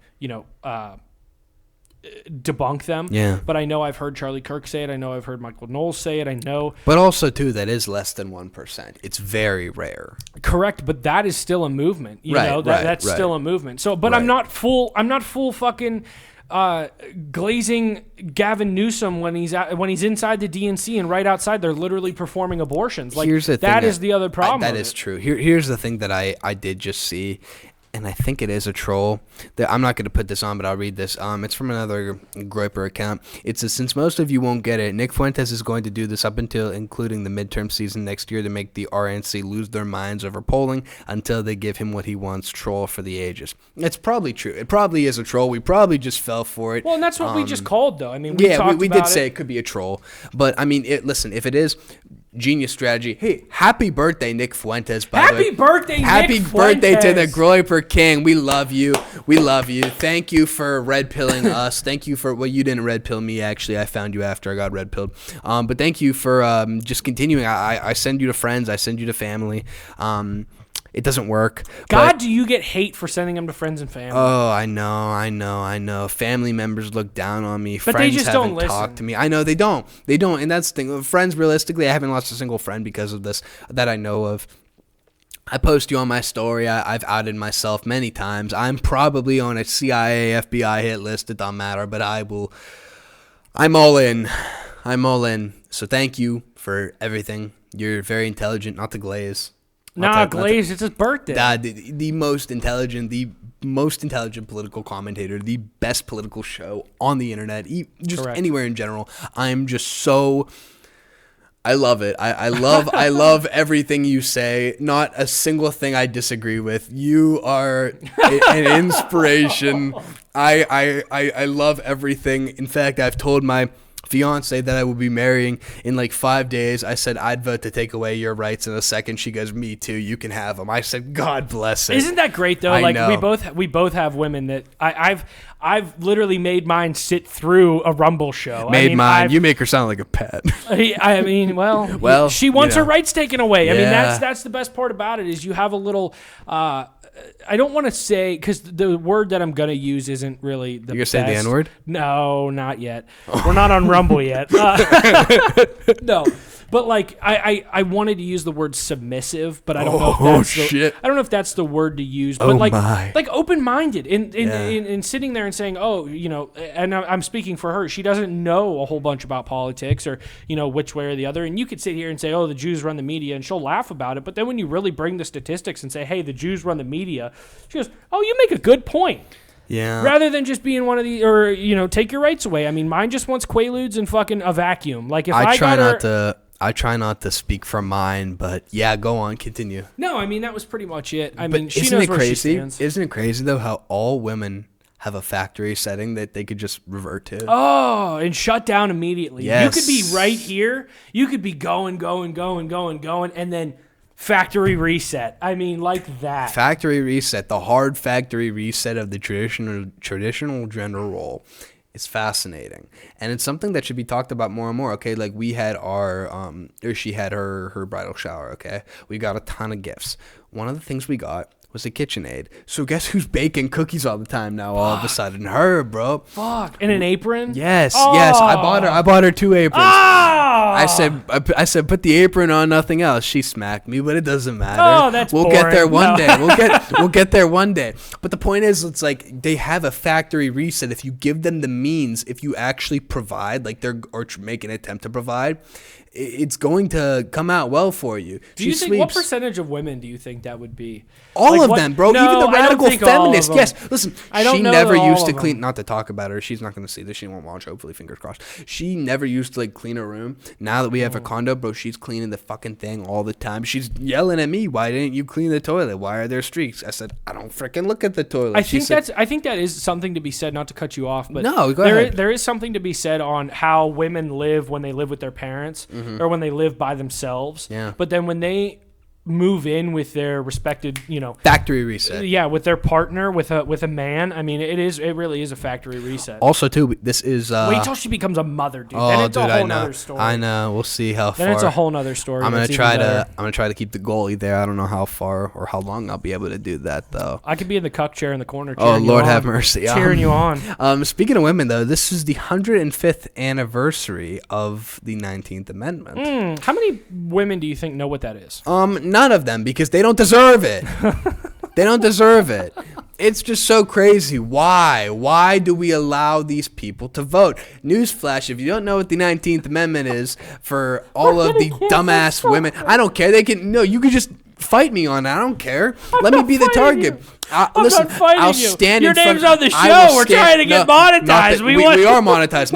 debunk them.
Yeah.
But I know I've heard Charlie Kirk say it. I know I've heard Michael Knowles say it. I know.
But also, too, that is less than 1%. It's very rare.
Correct, but that is still a movement. That's still a movement. So, but I'm not full fucking glazing Gavin Newsom when he's inside the DNC and right outside they're literally performing abortions. Like,
here's the
that is the other problem.
That is true. Here's the thing that I did just see. and I think it is a troll. I'm not going to put this on, but I'll read this. It's from another Groiper account. It says, since most of you won't get it, Nick Fuentes is going to do this up until including the midterm season next year to make the RNC lose their minds over polling until they give him what he wants. Troll for the ages. It's probably true. It probably is a troll. We probably just fell for it.
Well, and that's what we just called, though. I mean,
we did say it could be a troll. But, I mean, listen, if it is... Genius strategy. Hey, happy birthday, Nick Fuentes, by the way. Happy birthday to the Groiper King. We love you. We love you. Thank you for red pilling us. Thank you for, well, you didn't red pill me, actually. I found you after I got red pilled. But thank you for just continuing. I send you to friends. I send you to family. It doesn't work.
God, do you get hate for sending them to friends and family?
Oh, I know. Family members look down on me.
But
friends
they just
haven't
don't listen.
talked to me. I know they don't. And that's the thing. Friends, realistically, I haven't lost a single friend because of this that I know of. I post you on my story. I've outed myself many times. I'm probably on a CIA, FBI hit list. It don't matter, but I'm all in. So thank you for everything. You're very intelligent, not to glaze.
Glaze, it's his birthday.
The most intelligent political commentator, the best political show on the internet, just
Correct.
Anywhere in general. I'm just so... I love it. I love everything you say. Not a single thing I disagree with. You are an inspiration. I love everything. In fact, I've told my fiance that I will be marrying in like 5 days. I said I'd vote to take away your rights in a second. She goes, me too, you can have them. I said, God bless it.
Isn't that great though?
I
Like
know.
we both have women that I've literally made mine sit through a Rumble show.
You make her sound like a pet.
I mean, well, she wants her rights taken away. I mean, that's the best part about it is you have a little I don't want to say, because the word that I'm going to use isn't really the best.
You're going to say the N-word?
No, not yet. We're not on Rumble yet. No. But like I wanted to use the word submissive, but I don't know if that's the word to use. But like open-minded in sitting there and saying, and I'm speaking for her. She doesn't know a whole bunch about politics or which way or the other. And you could sit here and say, oh, the Jews run the media, and she'll laugh about it. But then when you really bring the statistics and say, hey, the Jews run the media, she goes, oh, you make a good point.
Yeah.
Rather than just being one of the, or take your rights away. I mean, mine just wants Quaaludes and fucking a vacuum. Like if I
try not to speak for mine, but yeah, go on, continue.
No, I mean that was pretty much it. I mean, she knows where she stands.
Isn't it crazy though how all women have a factory setting that they could just revert to?
Oh, and shut down immediately.
Yes.
You could be right here. You could be going, and then factory reset. I mean, like that.
Factory reset, the hard factory reset of the traditional gender role. It's fascinating, and it's something that should be talked about more and more. Okay, like we had she had her bridal shower. Okay, we got a ton of gifts. One of the things we got was a KitchenAid. So guess who's baking cookies all the time now? All of a sudden, her, bro.
Fuck. In an apron?
Yes. I bought her 2 aprons. I said, put the apron on, nothing else. She smacked me, but it doesn't matter.
Oh, that's
We'll
boring.
get there one day. We'll get there one day. But the point is, it's like they have a factory reset. If you give them the means, if you actually provide, make an attempt to provide, it's going to come out well for you.
Do you think what percentage of women do you think that would be?
All of them, bro.
No,
even the radical feminists. Yes. Listen, she never used to
them.
clean. Not to talk about her. She's not going to see this. She won't watch. Hopefully, fingers crossed. She never used to clean her room. Now that we have a condo, bro, she's cleaning the fucking thing all the time. She's yelling at me. Why didn't you clean the toilet? Why are there streaks? I said, I don't freaking look at the toilet.
I think that is something to be said. Not to cut you off, but
no, go ahead.
There is something to be said on how women live when they live with their parents or when they live by themselves.
Yeah.
But then when they move in with their respected,
factory reset.
Yeah, with their partner, with a man. I mean, it really is a factory reset.
Also, too, this is.
Wait till she becomes a mother, dude.
Oh,
then it's
dude,
a whole nother story.
I know. We'll see how far.
Then it's a whole nother story.
I'm gonna try to keep the goalie there. I don't know how far or how long I'll be able to do that though.
I could be in the cuck chair in the corner.
Oh, Lord have mercy.
Cheering you on.
Speaking of women, though, this is the 105th anniversary of the 19th Amendment.
How many women do you think know what that is?
None of them, because they don't deserve it. They don't deserve it. It's just so crazy. Why? Why do we allow these people to vote? Newsflash, if you don't know what the 19th Amendment is, for all of the dumbass women, I don't care. You can just fight me on it. I don't care. Let me be the target.
not fighting
I'll
you.
stand
Your
in front,
name's on the
I will
show. We're
stand-
trying to get
no,
monetized.
We are monetized.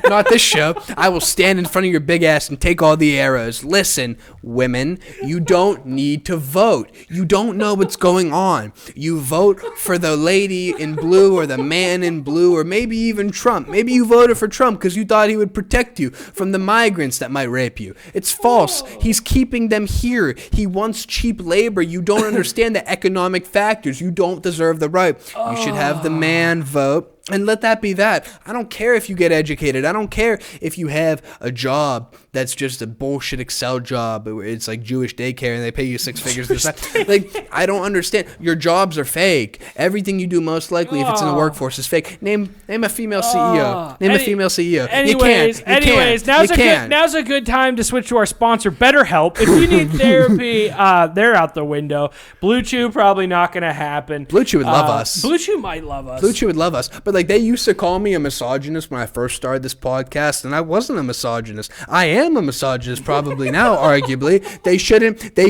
Not this show. I will stand in front of your big ass and take all the arrows. Listen, women, you don't need to vote. You don't know what's going on. You vote for the lady in blue or the man in blue or maybe even Trump. Maybe you voted for Trump because you thought he would protect you from the migrants that might rape you. It's false. He's keeping them here. He wants cheap labor. You don't understand the economic factors. You don't deserve the right. You should have the man vote. And let that be that. I don't care if you get educated. I don't care if you have a job that's just a bullshit Excel job. It's like Jewish daycare and they pay you 6 figures. Like, I don't understand. Your jobs are fake. Everything you do, most likely, if it's in the workforce, is fake. Name a female CEO. Name a female CEO.
Anyways, now's a good time to switch to our sponsor, BetterHelp. If you need therapy, they're out the window. Blue Chew probably not going to happen.
Blue Chew would love us.
Blue Chew might love us.
Blue Chew would love us. But like, they used to call me a misogynist when I first started this podcast, and I wasn't a misogynist. I am a misogynist probably now, arguably. They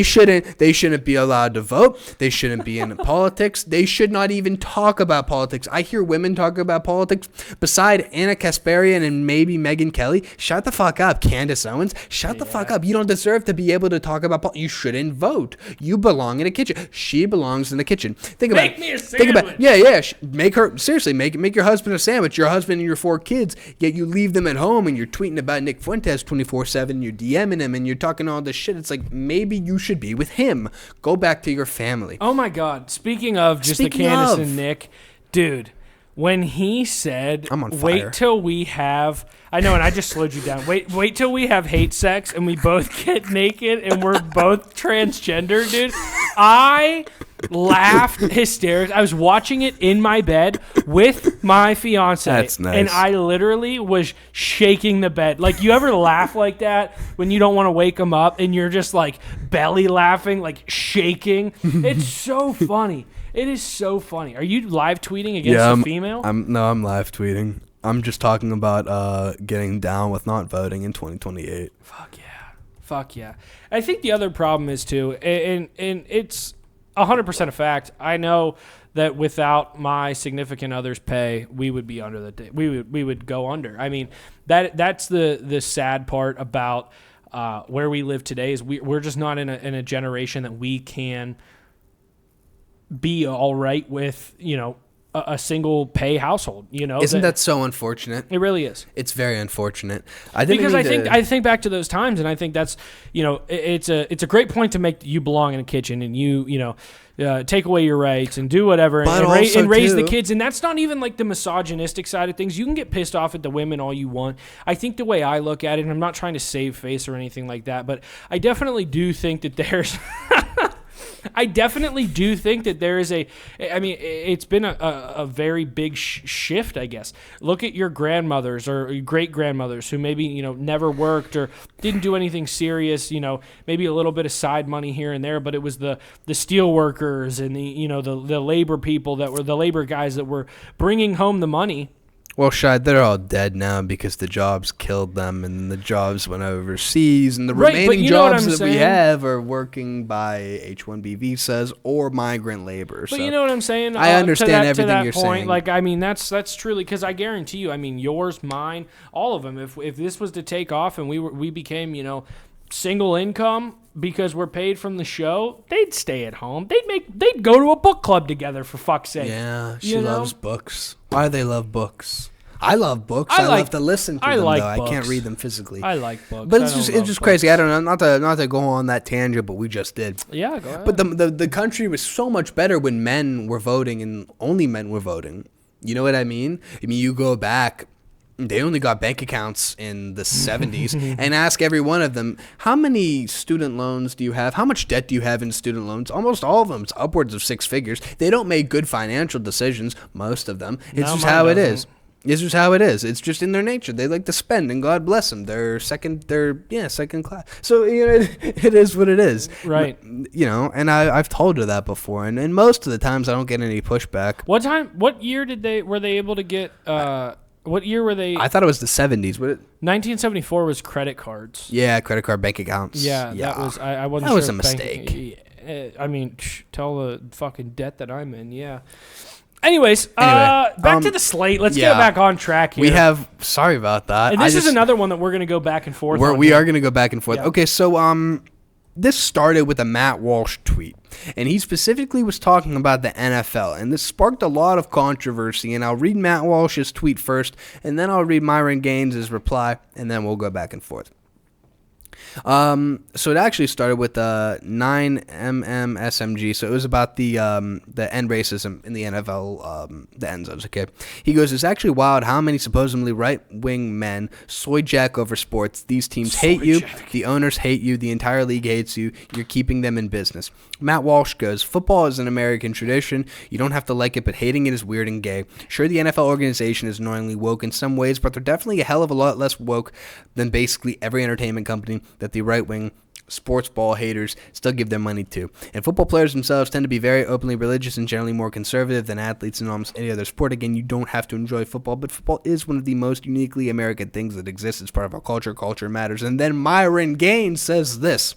shouldn't be allowed to vote. They shouldn't be in politics. They should not even talk about politics. I hear women talk about politics beside Anna Kasparian and maybe Megyn Kelly. Shut the fuck up, Candace Owens. Shut the fuck up. You don't deserve to be able to talk about politics. You shouldn't vote. You belong in a kitchen. She belongs in the kitchen. Think about it.
Make me a sandwich.
Make her, seriously, make your husband a sandwich, your husband and your 4 kids, yet you leave them at home and you're tweeting about Nick Fuentes 24/7, you're DMing him and you're talking all this shit. It's like, maybe you should be with him. Go back to your family.
Oh my God. Speaking of the Candace and Nick, dude, when he said,
I'm on fire.
wait till we have, I know, and I just slowed you down. Wait till we have hate sex and we both get naked and we're both transgender, dude. I laughed hysterically. I was watching it in my bed with my fiance.
That's nice.
And I literally was shaking the bed. Like, you ever laugh like that when you don't want to wake them up and you're just like belly laughing, like shaking? It's so funny. It is so funny. Are you live tweeting against a female?
I'm live tweeting. I'm just talking about getting down with not voting in 2028.
Fuck yeah. I think the other problem is too, and it's 100% a fact. I know that without my significant other's pay, we would be under we would go under. I mean, that's the sad part about where we live today is we're just not in a generation that we can be all right with, a single pay household,
Isn't that so unfortunate?
It really is.
It's very unfortunate.
I think back to those times, and I think that's, it's a great point to make. You belong in a kitchen, and you take away your rights and do whatever, and raise the kids. And that's not even like the misogynistic side of things. You can get pissed off at the women all you want. I think the way I look at it, and I'm not trying to save face or anything like that, but I definitely do think that there's it's been a very big shift, I guess. Look at your grandmothers or great grandmothers who maybe, never worked or didn't do anything serious, maybe a little bit of side money here and there, but it was the steel workers and the labor people that were the labor guys that were bringing home the money.
Well, Shai, they're all dead now because the jobs killed them and the jobs went overseas, and the remaining jobs that we have are working by H-1B visas or migrant labor.
But you know what I'm saying?
I understand everything you're saying.
Like, I mean, that's truly, because I guarantee you, I mean, yours, mine, all of them, if this was to take off and we became, single income because we're paid from the show, they'd stay at home. They'd go to a book club together, for fuck's sake.
Yeah, she loves books. Why do they love books? I love books. I love to listen to them, though. I can't read them physically.
I like books.
But it's just crazy. I don't know. Not to go on that tangent, but we just did.
Yeah, go ahead.
But the country was so much better when men were voting and only men were voting. You know what I mean? I mean, you go back. They only got bank accounts in the 70s and ask every one of them, how many student loans do you have? How much debt do you have in student loans? Almost all of them. It's upwards of 6 figures. They don't make good financial decisions, most of them. It's just how it is. It's just how it is. It's just in their nature. They like to spend, and God bless them. They're second class. So, it is what it is.
Right.
And I've told her that before, and most of the times I don't get any pushback.
What year were they able to get, what year were they?
I thought it was the 70s.
1974 was credit cards.
Yeah, credit card bank accounts.
Yeah. That was. I wasn't.
That
sure
was a mistake.
I mean, tell the fucking debt that I'm in. Yeah. Anyways, back to the slate. Let's get back on track here.
Sorry about that.
And this is another one that we're going to go back and forth on.
We are going to go back and forth.
Yeah.
Okay, so this started with a Matt Walsh tweet, and he specifically was talking about the NFL, and this sparked a lot of controversy, and I'll read Matt Walsh's tweet first, and then I'll read Myron Gaines' reply, and then we'll go back and forth. So it actually started with 9mmSMG. So it was about the end racism in the NFL, the end zones. Okay, he goes, "It's actually wild how many supposedly right-wing men soy jack over sports. These teams hate you, the owners hate you, the entire league hates you. You're keeping them in business." Matt Walsh goes, "Football is an American tradition. You don't have to like it, but hating it is weird and gay. Sure, the NFL organization is annoyingly woke in some ways, but they're definitely a hell of a lot less woke than basically every entertainment company that the right-wing sports ball haters still give their money to. And football players themselves tend to be very openly religious and generally more conservative than athletes in almost any other sport. Again, you don't have to enjoy football, but football is one of the most uniquely American things that exists. It's part of our culture. Culture matters." And then Myron Gaines says this.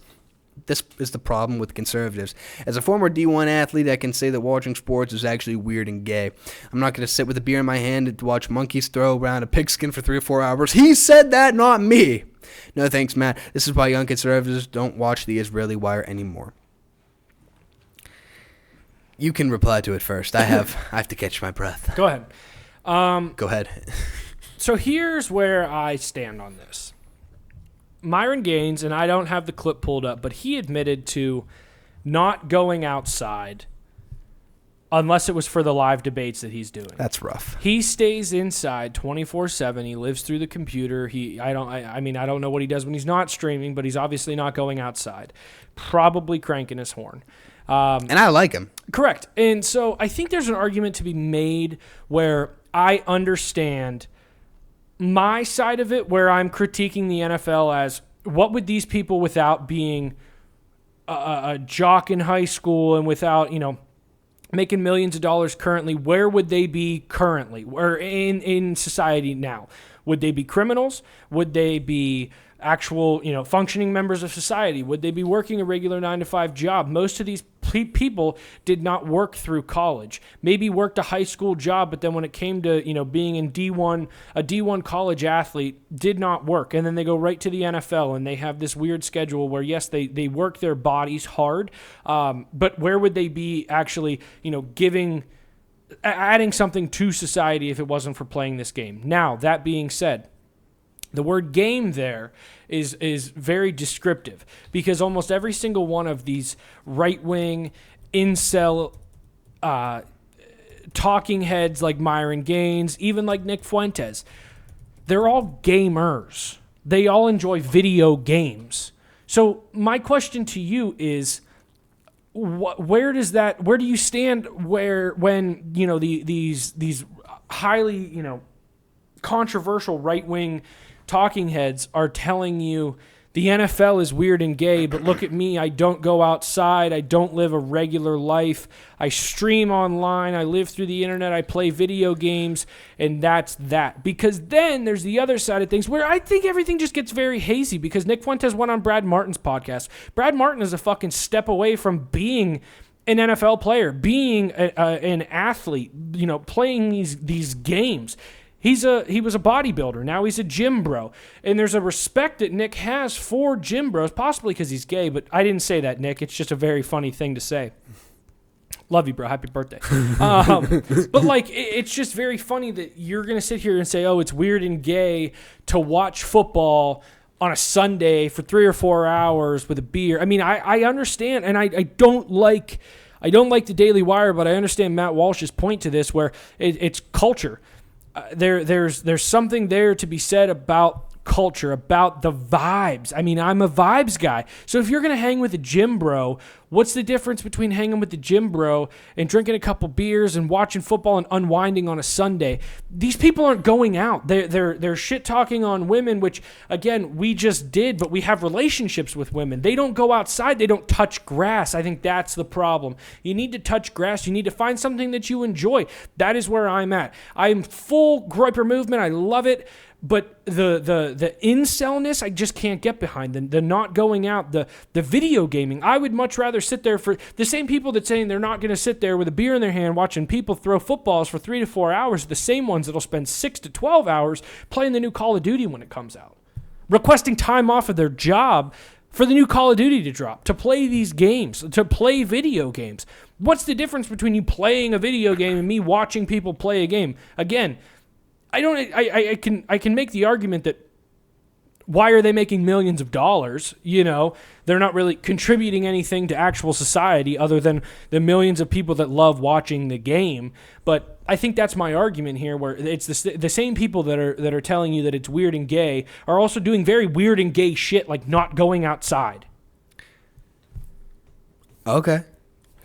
This is the problem with conservatives. "As a former D1 athlete, I can say that watching sports is actually weird and gay. I'm not going to sit with a beer in my hand and watch monkeys throw around a pigskin for 3 or 4 hours." He said that, not me. "No thanks, Matt. This is why young conservatives don't watch the Israeli Wire anymore." You can reply to it first. I have to catch my breath.
Go ahead.
Go ahead.
So here's where I stand on this. Myron Gaines, and I don't have the clip pulled up, but he admitted to not going outside unless it was for the live debates that he's doing.
That's rough.
He stays inside 24/7. He lives through the computer. I don't know what he does when he's not streaming, but he's obviously not going outside. Probably cranking his horn.
And I like him.
Correct. And so I think there's an argument to be made where I understand my side of it, where I'm critiquing the NFL as, what would these people, without being a jock in high school and without, making millions of dollars currently, where would they be currently or in society now? Would they be criminals? Would they be actual, functioning members of society? Would they be working a regular 9-to-5 job? Most of these people did not work through college. Maybe worked a high school job, but then when it came to, being in D1, a D1 college athlete, did not work. And then they go right to the NFL, and they have this weird schedule where, yes, they work their bodies hard, but where would they be actually, adding something to society if it wasn't for playing this game? Now, that being said, the word game there is very descriptive, because almost every single one of these right-wing incel talking heads like Myron Gaines, even like Nick Fuentes, they're all gamers. They all enjoy video games. So my question to you is, where do you stand when these highly controversial right-wing talking heads are telling you the NFL is weird and gay, but look at me, I don't go outside, I don't live a regular life, I stream online, I live through the internet, I play video games, and that's that. Because then there's the other side of things where I think everything just gets very hazy, because Nick Fuentes went on Brad Martin's podcast. Brad Martin is a fucking step away from being an NFL player, being an athlete, playing these games. He was a bodybuilder. Now he's a gym bro. And there's a respect that Nick has for gym bros, possibly because he's gay, but I didn't say that, Nick. It's just a very funny thing to say. Love you, bro. Happy birthday. But it's just very funny that you're going to sit here and say, oh, it's weird and gay to watch football on a Sunday for 3 or 4 hours with a beer. I mean, I understand, and I don't like the Daily Wire, but I understand Matt Walsh's point to this, where it's culture. There's something there to be said about culture, about the vibes. I mean, I'm a vibes guy. So if you're going to hang with a gym bro, what's the difference between hanging with the gym bro and drinking a couple beers and watching football and unwinding on a Sunday? These people aren't going out. They're shit talking on women, which again, we just did, but we have relationships with women. They don't go outside. They don't touch grass. I think that's the problem. You need to touch grass. You need to find something that you enjoy. That is where I'm at. I'm full Groyper movement. I love it. But the incelness, I just can't get behind. The not going out, the video gaming. I would much rather rather sit there for the same people that saying they're not going to sit there with a beer in their hand watching people throw footballs for 3 to 4 hours, the same ones that'll spend 6 to 12 hours playing the new Call of Duty when it comes out, requesting time off of their job for the new Call of Duty to drop, to play these games, to play video games. What's the difference between you playing a video game and me watching people play a game? Again, I can make the argument that why are they making millions of dollars? You know, they're not really contributing anything to actual society other than the millions of people that love watching the game. But I think that's my argument here, where it's the same people that are telling you that it's weird and gay are also doing very weird and gay shit, like not going outside.
Okay.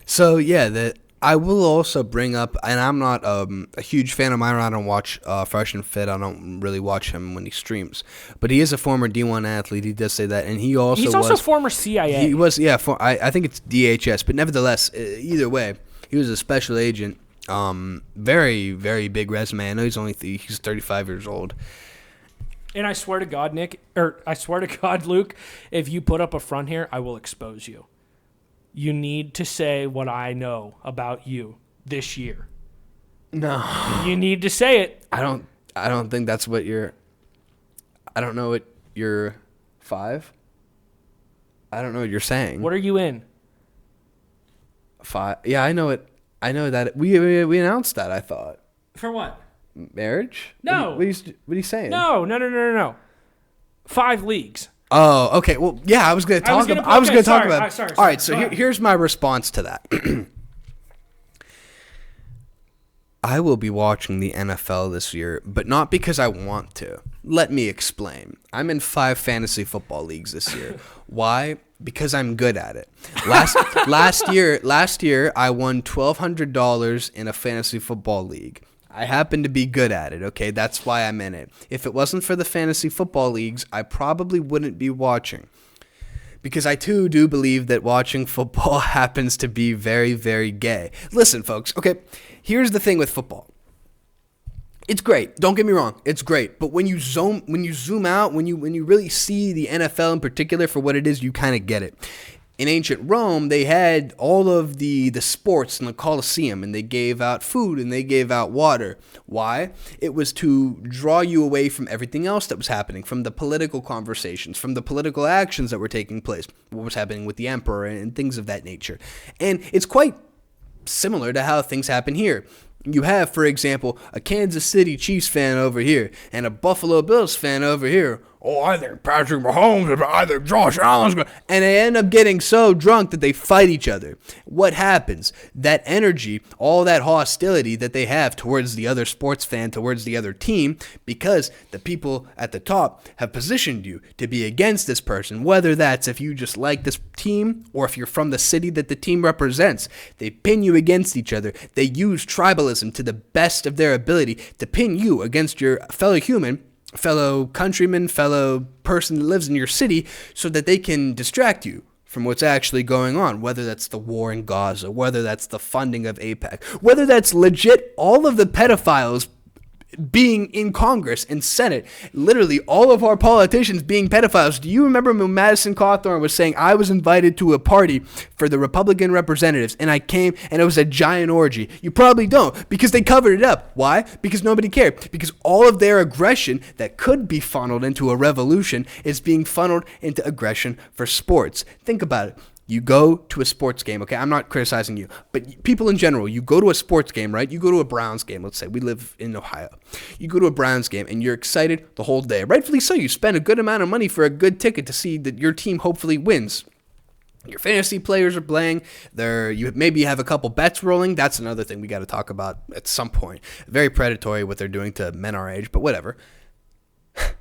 So, yeah, I will also bring up, and I'm not a huge fan of Myron. I don't watch Fresh and Fit. I don't really watch him when he streams. But he is a former D1 athlete. He does say that. And he's also
former CIA.
He was, yeah, I think it's DHS. But nevertheless, either way, he was a special agent. Very, very big resume. I know he's 35 years old.
And I swear to God, Luke, if you put up a front here, I will expose you. You need to say what I know about you this year.
No.
You need to say it.
I don't think that's what I don't know what you're 5. I don't know what you're saying.
What are you in?
5. Yeah, I know it. I know that we announced that, I thought.
For what?
Marriage?
No.
What are you saying?
No. 5 leagues.
Oh, okay. Well, yeah, I was going to talk about.
Sorry,
all right, so here's my response to that. I will be watching the NFL this year, but not because I want to. Let me explain. I'm in 5 fantasy football leagues this year. Why? Because I'm good at it. Last year I won $1,200 in a fantasy football league. I happen to be good at it, okay? That's why I'm in it. If it wasn't for the fantasy football leagues, I probably wouldn't be watching. Because I, too, do believe that watching football happens to be very, very gay. Listen, folks, okay? Here's the thing with football. It's great. Don't get me wrong. It's great. But when you zoom out, when you really see the NFL in particular for what it is, you kind of get it. In ancient Rome, they had all of the sports in the Colosseum, and they gave out food and they gave out water. Why? It was to draw you away from everything else that was happening, from the political conversations, from the political actions that were taking place, what was happening with the emperor and things of that nature. And it's quite similar to how things happen here. You have, for example, a Kansas City Chiefs fan over here and a Buffalo Bills fan over here. Oh, I think Patrick Mahomes, I think Josh Allen's going to... And they end up getting so drunk that they fight each other. What happens? That energy, all that hostility that they have towards the other sports fan, towards the other team, because the people at the top have positioned you to be against this person, whether that's if you just like this team or if you're from the city that the team represents. They pin you against each other. They use tribalism to the best of their ability to pin you against your fellow human, fellow countryman, fellow person that lives in your city, so that they can distract you from what's actually going on, whether that's the war in Gaza, whether that's the funding of AIPAC, whether that's legit all of the pedophiles being in Congress and Senate, literally all of our politicians being pedophiles. Do you remember when Madison Cawthorn was saying, I was invited to a party for the Republican representatives and I came and it was a giant orgy? You probably don't, because they covered it up. Why? Because nobody cared. Because all of their aggression that could be funneled into a revolution is being funneled into aggression for sports. Think about it. You go to a sports game, okay? I'm not criticizing you, but people in general, you go to a sports game, right? You go to a Browns game, let's say. We live in Ohio. You go to a Browns game, and you're excited the whole day. Rightfully so. You spend a good amount of money for a good ticket to see that your team hopefully wins. Your fantasy players are playing. You maybe have a couple bets rolling. That's another thing we got to talk about at some point. Very predatory what they're doing to men our age, but whatever.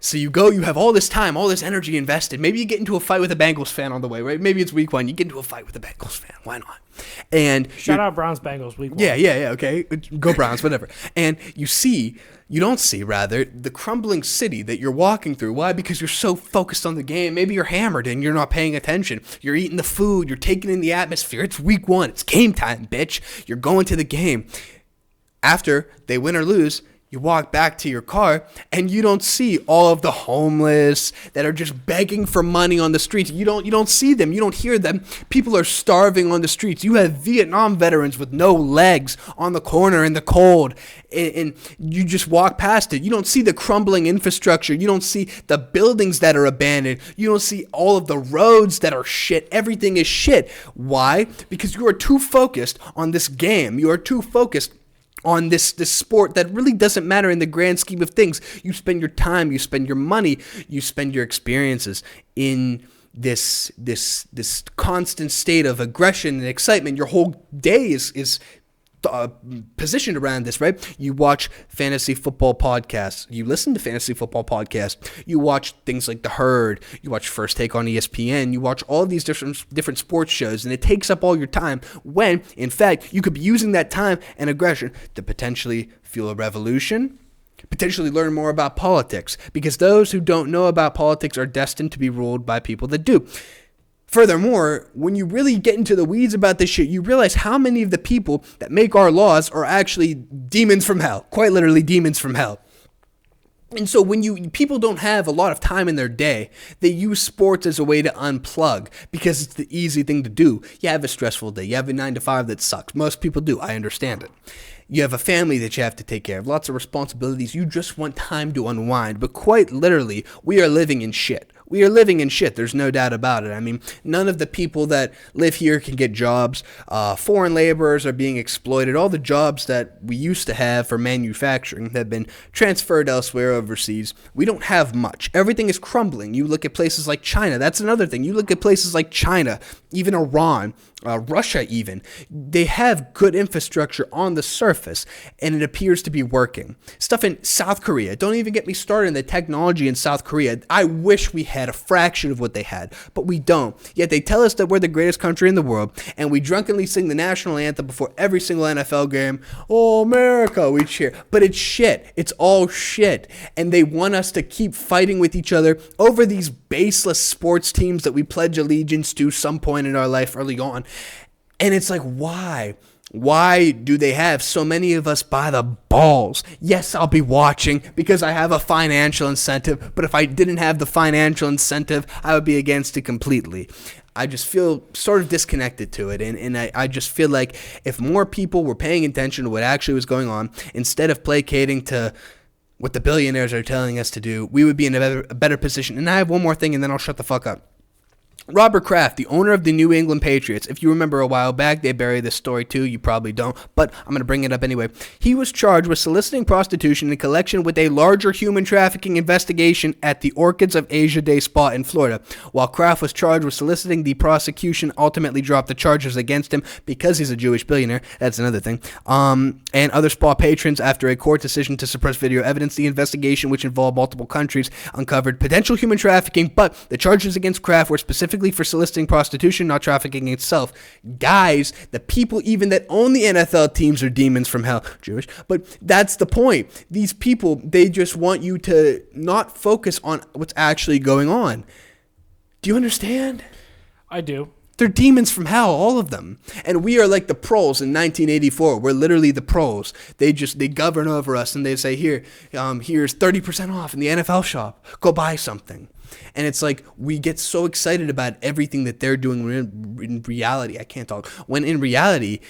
So you go, you have all this time, all this energy invested. Maybe you get into a fight with a Bengals fan on the way, right? Maybe it's week 1. You get into a fight with a Bengals fan. Why not? And
shout out Browns Bengals week 1.
Yeah, okay. Go Browns, whatever. And you don't see the crumbling city that you're walking through. Why? Because you're so focused on the game. Maybe you're hammered and you're not paying attention. You're eating the food. You're taking in the atmosphere. It's week 1. It's game time, bitch. You're going to the game. After they win or lose, You walk back to your car and you don't see all of the homeless that are just begging for money on the streets. You don't see them. You don't hear them. People are starving on the streets. You have Vietnam veterans with no legs on the corner in the cold, and you just walk past it. You don't see the crumbling infrastructure. You don't see the buildings that are abandoned. You don't see all of the roads that are shit. Everything is shit. Why? Because you are too focused on this game. You are too focused on this sport that really doesn't matter in the grand scheme of things. You spend your time, you spend your money, you spend your experiences in this constant state of aggression and excitement. Your whole day is positioned around this, right? You watch fantasy football podcasts. You listen to fantasy football podcasts. You watch things like The Herd. You watch First Take on ESPN. You watch all of these different sports shows, and it takes up all your time when, in fact, you could be using that time and aggression to potentially fuel a revolution, potentially learn more about politics, because those who don't know about politics are destined to be ruled by people that do. Furthermore, when you really get into the weeds about this shit, you realize how many of the people that make our laws are actually demons from hell. Quite literally demons from hell. And so when people don't have a lot of time in their day, they use sports as a way to unplug because it's the easy thing to do. You have a stressful day. You have a 9-to-5 that sucks. Most people do. I understand it. You have a family that you have to take care of. Lots of responsibilities. You just want time to unwind. But quite literally, we are living in shit. We are living in shit. There's no doubt about it. I mean, none of the people that live here can get jobs. Foreign laborers are being exploited. All the jobs that we used to have for manufacturing have been transferred elsewhere overseas. We don't have much. Everything is crumbling. You look at places like China. That's another thing. You look at places like China, even Iran, Russia even. They have good infrastructure on the surface, and it appears to be working. Stuff in South Korea. Don't even get me started on the technology in South Korea. I wish we had a fraction of what they had, but we don't. Yet they tell us that we're the greatest country in the world, and we drunkenly sing the national anthem before every single NFL game. Oh, America, we cheer. But it's shit. It's all shit. And they want us to keep fighting with each other over these baseless sports teams that we pledge allegiance to some point in our life early on. And it's like, why? Why do they have so many of us by the balls? Yes, I'll be watching because I have a financial incentive, but if I didn't have the financial incentive, I would be against it completely. I just feel sort of disconnected to it, and I just feel like if more people were paying attention to what actually was going on, instead of placating to what the billionaires are telling us to do, we would be in a better position. And I have one more thing, and then I'll shut the fuck up. Robert Kraft, the owner of the New England Patriots, if you remember a while back, they buried this story too, you probably don't, but I'm going to bring it up anyway. He was charged with soliciting prostitution in connection with a larger human trafficking investigation at the Orchids of Asia Day Spa in Florida. While Kraft was charged with soliciting, the prosecution ultimately dropped the charges against him because he's a Jewish billionaire, that's another thing, and other spa patrons after a court decision to suppress video evidence. The investigation, which involved multiple countries, uncovered potential human trafficking, but the charges against Kraft were specifically for soliciting prostitution, not trafficking itself. Guys, the people even that own the NFL teams are demons from hell. Jewish. But that's the point. These people, they just want you to not focus on what's actually going on. Do you understand?
I do.
They're demons from hell, all of them. And we are like the pros in 1984. We're literally the pros. They govern over us, and they say, here's 30% off in the NFL shop. Go buy something. And it's like we get so excited about everything that they're doing in reality. I can't talk. When in reality,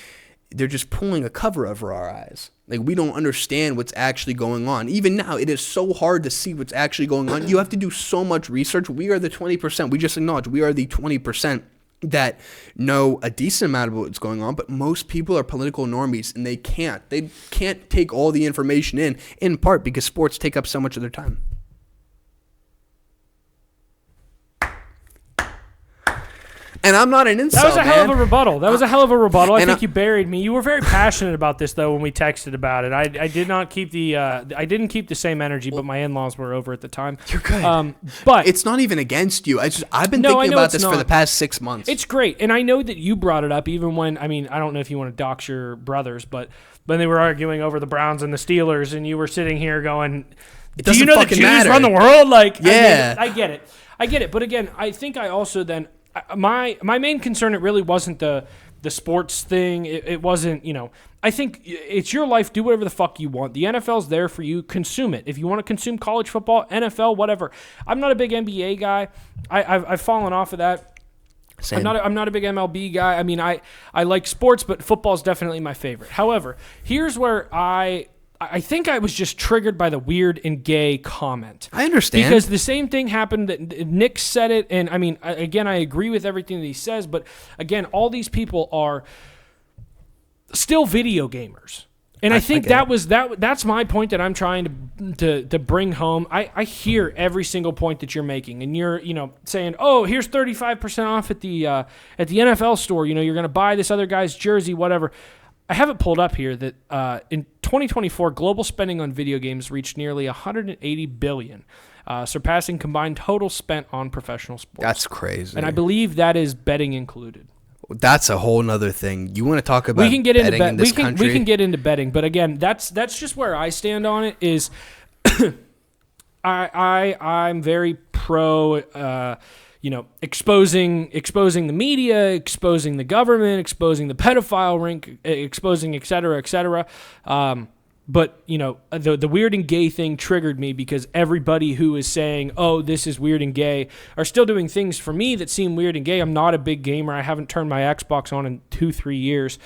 they're just pulling a cover over our eyes. Like, we don't understand what's actually going on. Even now, it is so hard to see what's actually going on. You have to do so much research. We are the 20%. We just acknowledge we are the 20% that know a decent amount of what's going on, but most people are political normies, and they can't take all the information in part because sports take up so much of their time. And I'm not an incel,
That was a hell of a rebuttal. I think
I
you buried me. You were very passionate about this, though, when we texted about it. I did not keep I didn't keep the same energy, but my in-laws were over at the time.
You're good. But it's not even against you. I've been thinking about this for the past 6 months.
It's great, and I know that you brought it up even when, I don't know if you want to dox your brothers, but when they were arguing over the Browns and the Steelers, and you were sitting here going, "Do you know that Jews run the world?" Like,
yeah,
I get it. But again, I think I also then. My main concern, it really wasn't the the sports thing. It wasn't, I think it's your life. Do whatever the fuck you want. The NFL's there for you. Consume it. If you want to consume college football, NFL, whatever. I'm not a big NBA guy. I've fallen off of that.
Same.
I'm not a big MLB guy. I mean, I like sports, but football's definitely my favorite. However, here's where I think I was just triggered by the weird and gay comment.
I understand.
Because the same thing happened that Nick said it, and I mean, again, I agree with everything that he says, but again, all these people are still video gamers. And I think that's my point that I'm trying to bring home. I hear every single point that you're making, and you're saying, oh, here's 35% off at the NFL store. You're going to buy this other guy's jersey, whatever. I have it pulled up here that in 2024, global spending on video games reached nearly $180 billion, surpassing combined total spent on professional sports.
That's crazy.
And I believe that is betting included.
That's a whole nother thing. You want to talk about
we can get into
betting in this country?
We can get into betting, but again, that's just where I stand on it. Is I'm very pro. Exposing the media, exposing the government, exposing the pedophile ring, exposing et cetera. But, the weird and gay thing triggered me because everybody who is saying, oh, this is weird and gay, are still doing things for me that seem weird and gay. I'm not a big gamer. I haven't turned my Xbox on in 2-3 years,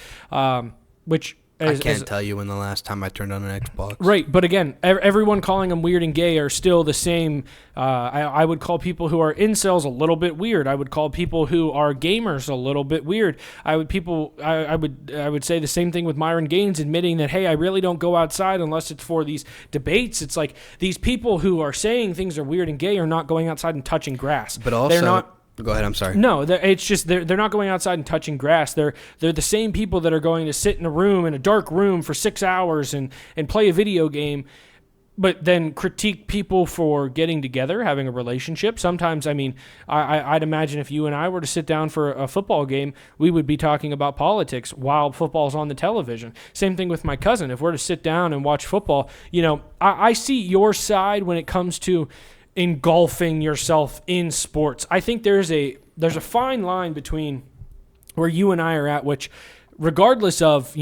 which...
I can't tell you when the last time I turned on an Xbox.
Right, but again, everyone calling them weird and gay are still the same. I would call people who are incels a little bit weird. I would call people who are gamers a little bit weird. I would say the same thing with Myron Gaines, admitting that, hey, I really don't go outside unless it's for these debates. It's like these people who are saying things are weird and gay are not going outside and touching grass.
But also,
they're not.
Go ahead. I'm sorry.
No, it's just they're not going outside and touching grass. They're the same people that are going to sit in a dark room for 6 hours and play a video game, but then critique people for getting together, having a relationship. Sometimes, I mean, I'd imagine if you and I were to sit down for a football game, we would be talking about politics while football's on the television. Same thing with my cousin. If we're to sit down and watch football, I see your side when it comes to engulfing yourself in sports. I think there's a fine line between where you and I are at, which regardless of,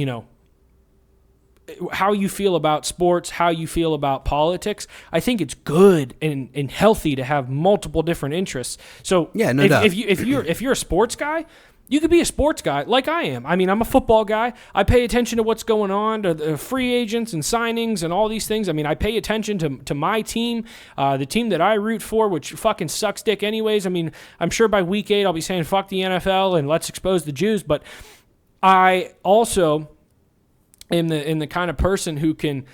how you feel about sports, how you feel about politics, I think it's good and healthy to have multiple different interests. So
yeah, no doubt.
If you're a sports guy, you could be a sports guy like I am. I mean, I'm a football guy. I pay attention to what's going on, to the free agents and signings and all these things. I mean, I pay attention to my team, the team that I root for, which fucking sucks dick anyways. I mean, I'm sure by week 8 I'll be saying fuck the NFL and let's expose the Jews. But I also am the kind of person who can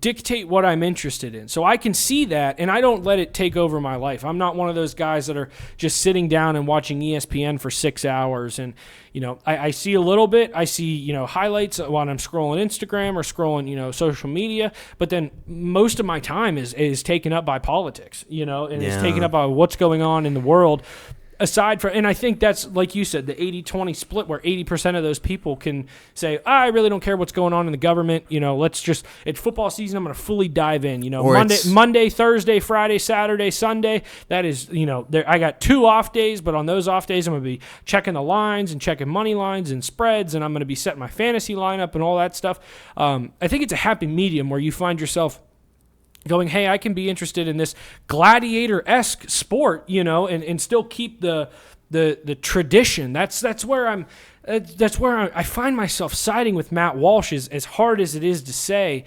dictate what I'm interested in. So I can see that, and I don't let it take over my life. I'm not one of those guys that are just sitting down and watching ESPN for 6 hours. And, I see a little bit. I see, highlights when I'm scrolling Instagram or scrolling, social media. But then most of my time is taken up by politics, and it's taken up by what's going on in the world. Aside from, and I think that's, like you said, the 80-20 split where 80% of those people can say, I really don't care what's going on in the government. It's football season. I'm going to fully dive in. Monday, Thursday, Friday, Saturday, Sunday. That is, I got 2 off days, but on those off days, I'm going to be checking the lines and checking money lines and spreads, and I'm going to be setting my fantasy lineup and all that stuff. I think it's a happy medium where you find yourself going, hey, I can be interested in this gladiator-esque sport, and still keep the tradition. That's where I find myself siding with Matt Walsh. As hard as it is to say,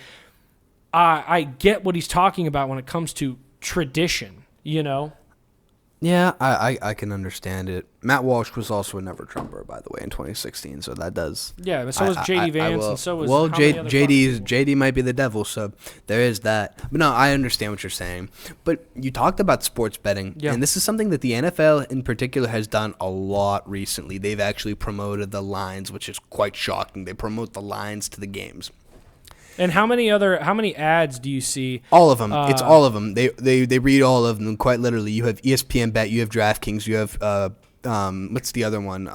I get what he's talking about when it comes to tradition.
Yeah, I can understand it. Matt Walsh was also a never Trumper, by the way, in 2016. So that does.
Yeah, but so was JD Vance, and so was.
Well, JD might be the devil, so there is that. But no, I understand what you're saying. But you talked about sports betting, and this is something that the NFL in particular has done a lot recently. They've actually promoted the lines, which is quite shocking. They promote the lines to the games.
And how many ads do you see?
All of them. It's all of them. They read all of them quite literally. You have ESPN Bet, you have DraftKings, you have what's the other one?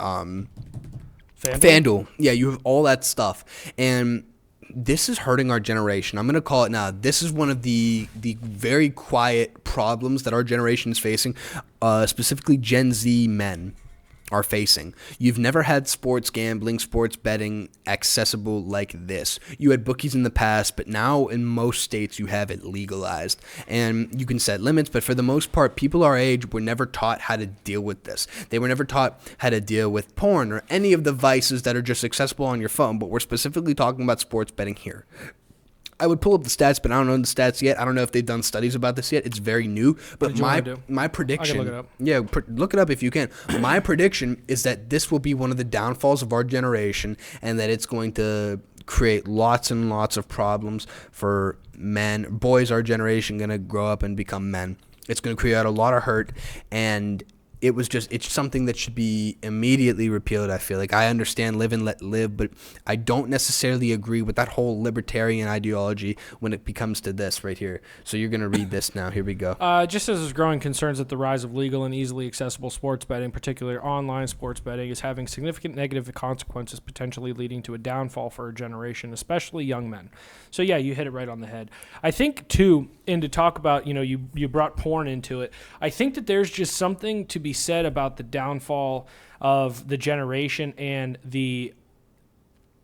FanDuel. Yeah, you have all that stuff. And this is hurting our generation. I'm going to call it now. This is one of the very quiet problems that our generation is facing, specifically Gen Z men. are facing. You've never had sports gambling, sports betting accessible like this. You had bookies in the past, but now in most states you have it legalized. And you can set limits, but for the most part, people our age were never taught how to deal with this. They were never taught how to deal with porn or any of the vices that are just accessible on your phone, but we're specifically talking about sports betting here. I would pull up the stats, but I don't know the stats yet. I don't know if they've done studies about this yet. It's very new. But my prediction,
I can look it up.
Yeah, look it up if you can. My prediction is that this will be one of the downfalls of our generation, and that it's going to create lots and lots of problems for men. Boys, our generation, going to grow up and become men. It's going to create a lot of hurt, and it's something that should be immediately repealed. I feel like I understand live and let live, but I don't necessarily agree with that whole libertarian ideology when it comes to this right here. So you're going to read this now. Here we go.
Just as there's growing concerns that the rise of legal and easily accessible sports betting, particularly online sports betting, is having significant negative consequences, potentially leading to a downfall for a generation, especially young men. So yeah, you hit it right on the head. I think too, and to talk about, you brought porn into it. I think that there's just something to be said about the downfall of the generation and the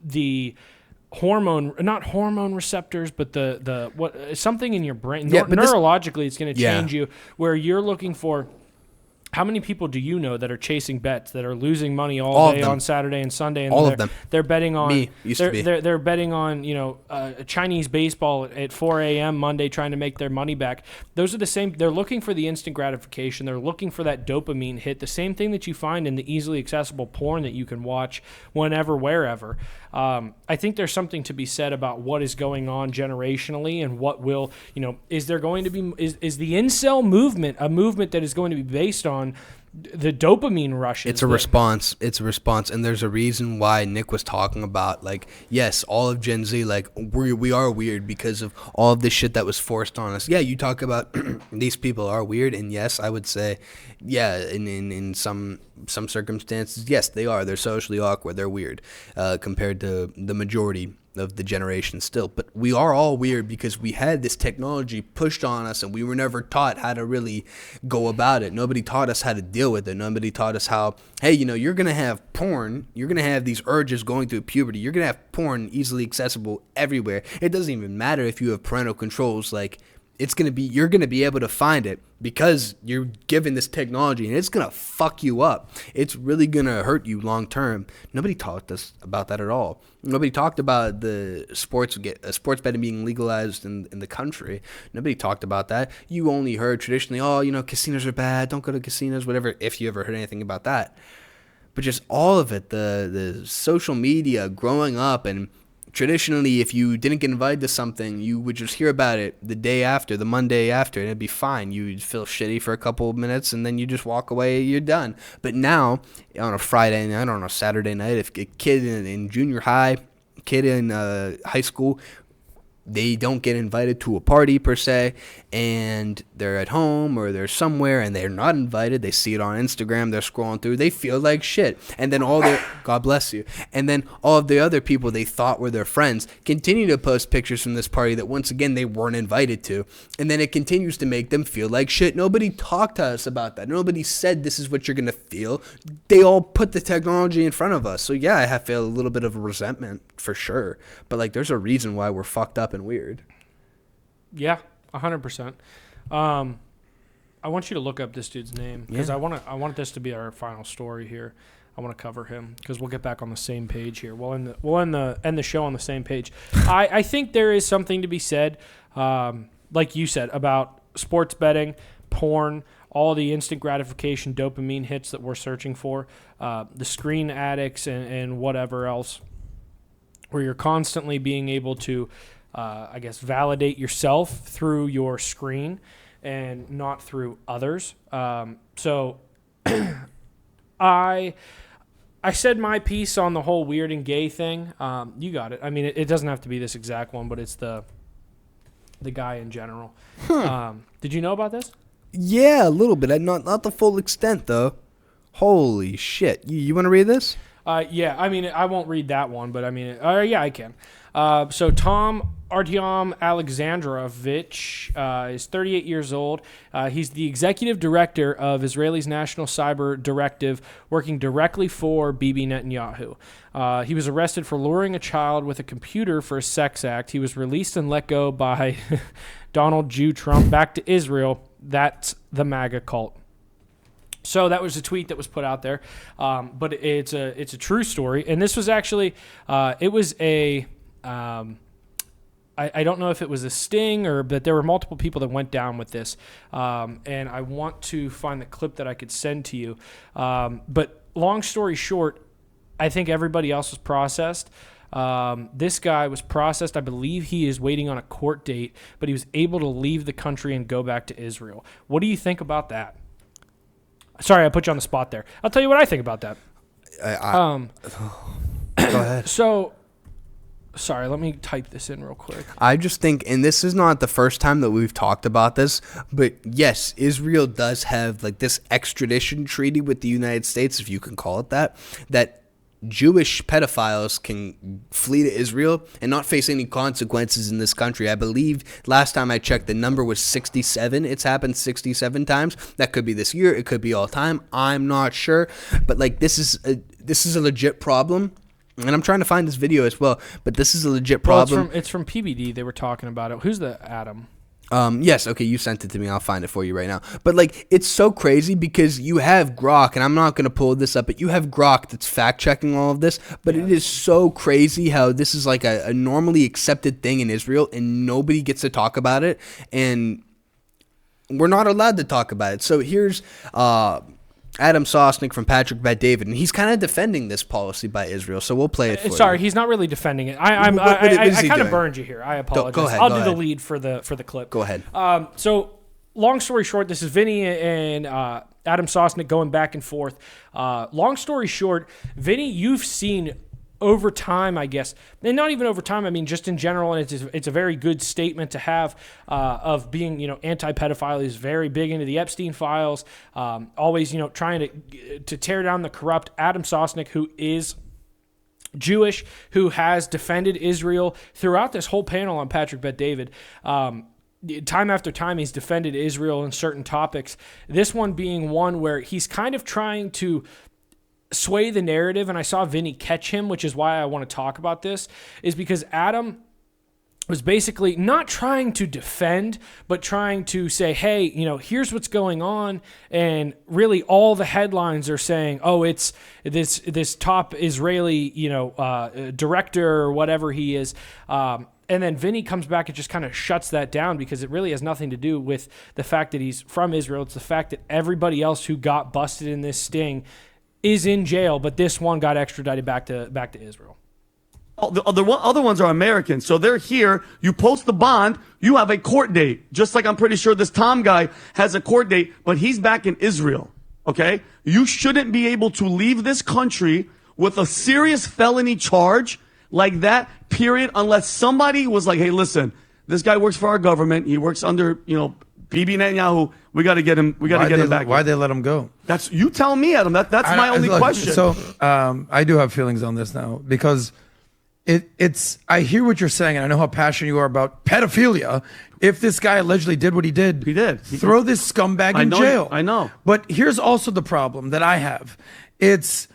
not hormone receptors, but the what something in your brain.
Yeah,
neurologically, it's going to change you, where you're looking for. How many people do you know that are chasing bets, that are losing money all day on Saturday and Sunday? And
all of them.
They're betting on.
Me used to be.
They're betting on Chinese baseball at 4 a.m. Monday, trying to make their money back. Those are the same. They're looking for the instant gratification. They're looking for that dopamine hit. The same thing that you find in the easily accessible porn that you can watch whenever, wherever. I think there's something to be said about what is going on generationally and what will, is there going to be, is the incel movement a movement that is going to be based on the dopamine rushes?
It's a response. And there's a reason why Nick was talking about, like, yes, all of Gen Z, like, we are weird because of all of this shit that was forced on us. Yeah, you talk about these people are weird, and yes, I would say, yeah, in some circumstances, yes, they are. They're socially awkward. They're weird compared to the majority of the generation still. But we are all weird because we had this technology pushed on us, and we were never taught how to really go about it. Nobody taught us how to deal with it. Nobody taught us how, hey, you're going to have porn. You're going to have these urges going through puberty. You're going to have porn easily accessible everywhere. It doesn't even matter if you have parental controls. Like, you're going to be able to find it because you're given this technology, and it's going to fuck you up. It's really going to hurt you long term. Nobody taught us about that at all. Nobody talked about the sports betting being legalized in the country. Nobody talked about that. You only heard traditionally, casinos are bad, don't go to casinos, whatever, if you ever heard anything about that. But just all of it, the social media, growing up, and traditionally, if you didn't get invited to something, you would just hear about it the day after, the Monday after, and it'd be fine. You'd feel shitty for a couple of minutes, and then you just walk away, you're done. But now, on a Friday night or on a Saturday night, if a kid in junior high, kid in high school, they don't get invited to a party per se, and they're at home or they're somewhere and they're not invited. They see it on Instagram, they're scrolling through, they feel like shit. And then God bless you. And then all of the other people they thought were their friends continue to post pictures from this party that once again they weren't invited to. And then it continues to make them feel like shit. Nobody talked to us about that. Nobody said this is what you're going to feel. They all put the technology in front of us. So yeah, I feel a little bit of resentment for sure. But like, there's a reason why we're fucked up and weird.
Yeah, 100%. I want you to look up this dude's name because I want this to be our final story here. I want to cover him because we'll get back on the same page here. We'll end the show on the same page. I think there is something to be said, like you said, about sports betting, porn, all the instant gratification dopamine hits that we're searching for, the screen addicts and whatever else, where you're constantly being able to validate yourself through your screen and not through others. So I said my piece on the whole weird and gay thing. You got it. I mean, it doesn't have to be this exact one, but it's the guy in general. Did you know about this?
Yeah, a little bit. Not the full extent, though. Holy shit. You want to read this?
Yeah, I mean, I won't read that one, but I mean, yeah, I can. So Tom Artyom Alexandrovich is 38 years old. He's the executive director of Israel's National Cyber Directive, working directly for Bibi Netanyahu. He was arrested for luring a child with a computer for a sex act. He was released and let go by Donald J. Trump back to Israel. That's the MAGA cult. So that was a tweet that was put out there, but it's a true story. And this was actually it was a I don't know if it was a sting but there were multiple people that went down with this, and I want to find the clip that I could send to you. But long story short, I think everybody else was processed. This guy was processed. I believe he is waiting on a court date, but he was able to leave the country and go back to Israel. What do you think about that? Sorry, I put you on the spot there. I'll tell you what I think about that.
Go ahead.
So, sorry, let me type this in real quick.
I just think, and this is not the first time that we've talked about this, but yes, Israel does have like this extradition treaty with the United States, if you can call it that, that Jewish pedophiles can flee to Israel and not face any consequences in this country. I believe last time I checked, the number was 67. It's happened 67 times. That could be this year. It could be all time. I'm not sure. But like this is a legit problem. And I'm trying to find this video as well. But this is a legit problem.
Well, it's from PBD. They were talking about it. Who's the Adam?
Yes, okay, you sent it to me. I'll find it for you right now. But, like, it's so crazy because you have Grok, and I'm not going to pull this up, but you have Grok that's fact-checking all of this. But It is so crazy how this is, like, a normally accepted thing in Israel, and nobody gets to talk about it, and we're not allowed to talk about it. So here's Adam Sosnick from Patrick Bet-David, and he's kind of defending this policy by Israel, so we'll play it for you.
Sorry, he's not really defending it. I kind of burned you here. I apologize.
Go ahead.
I'll do the lead for the clip.
Go ahead.
So, long story short, this is Vinny and Adam Sosnick going back and forth. Long story short, Vinny, you've seen over time, I guess, and not even over time, I mean, just in general, and it's a very good statement to have of being, anti-pedophile. He's very big into the Epstein files, always, trying to tear down the corrupt. Adam Sosnick, who is Jewish, who has defended Israel throughout this whole panel on Patrick Bet-David. Time after time, he's defended Israel in certain topics. This one being one where he's kind of trying to sway the narrative, and I saw Vinny catch him, which is why I want to talk about this, is because Adam was basically not trying to defend, but trying to say, hey, here's what's going on, and really all the headlines are saying, oh, it's this top Israeli, director or whatever he is, and then Vinny comes back and just kind of shuts that down because it really has nothing to do with the fact that he's from Israel. It's the fact that everybody else who got busted in this sting is in jail, but this one got extradited back to Israel.
The other ones are Americans, so they're here. You post the bond, you have a court date. Just like I'm pretty sure this Tom guy has a court date, but he's back in Israel, okay? You shouldn't be able to leave this country with a serious felony charge like that, period, unless somebody was like, hey, listen, this guy works for our government. He works under, Bibi Netanyahu. We got to get him. We got to get him back.
Why'd they let him go?
That's you tell me, Adam. That's my only question.
So I do have feelings on this now because it's. I hear what you're saying, and I know how passionate you are about pedophilia. If this guy allegedly did what he did, throw this scumbag in jail.
I know.
But here's also the problem that I have. It's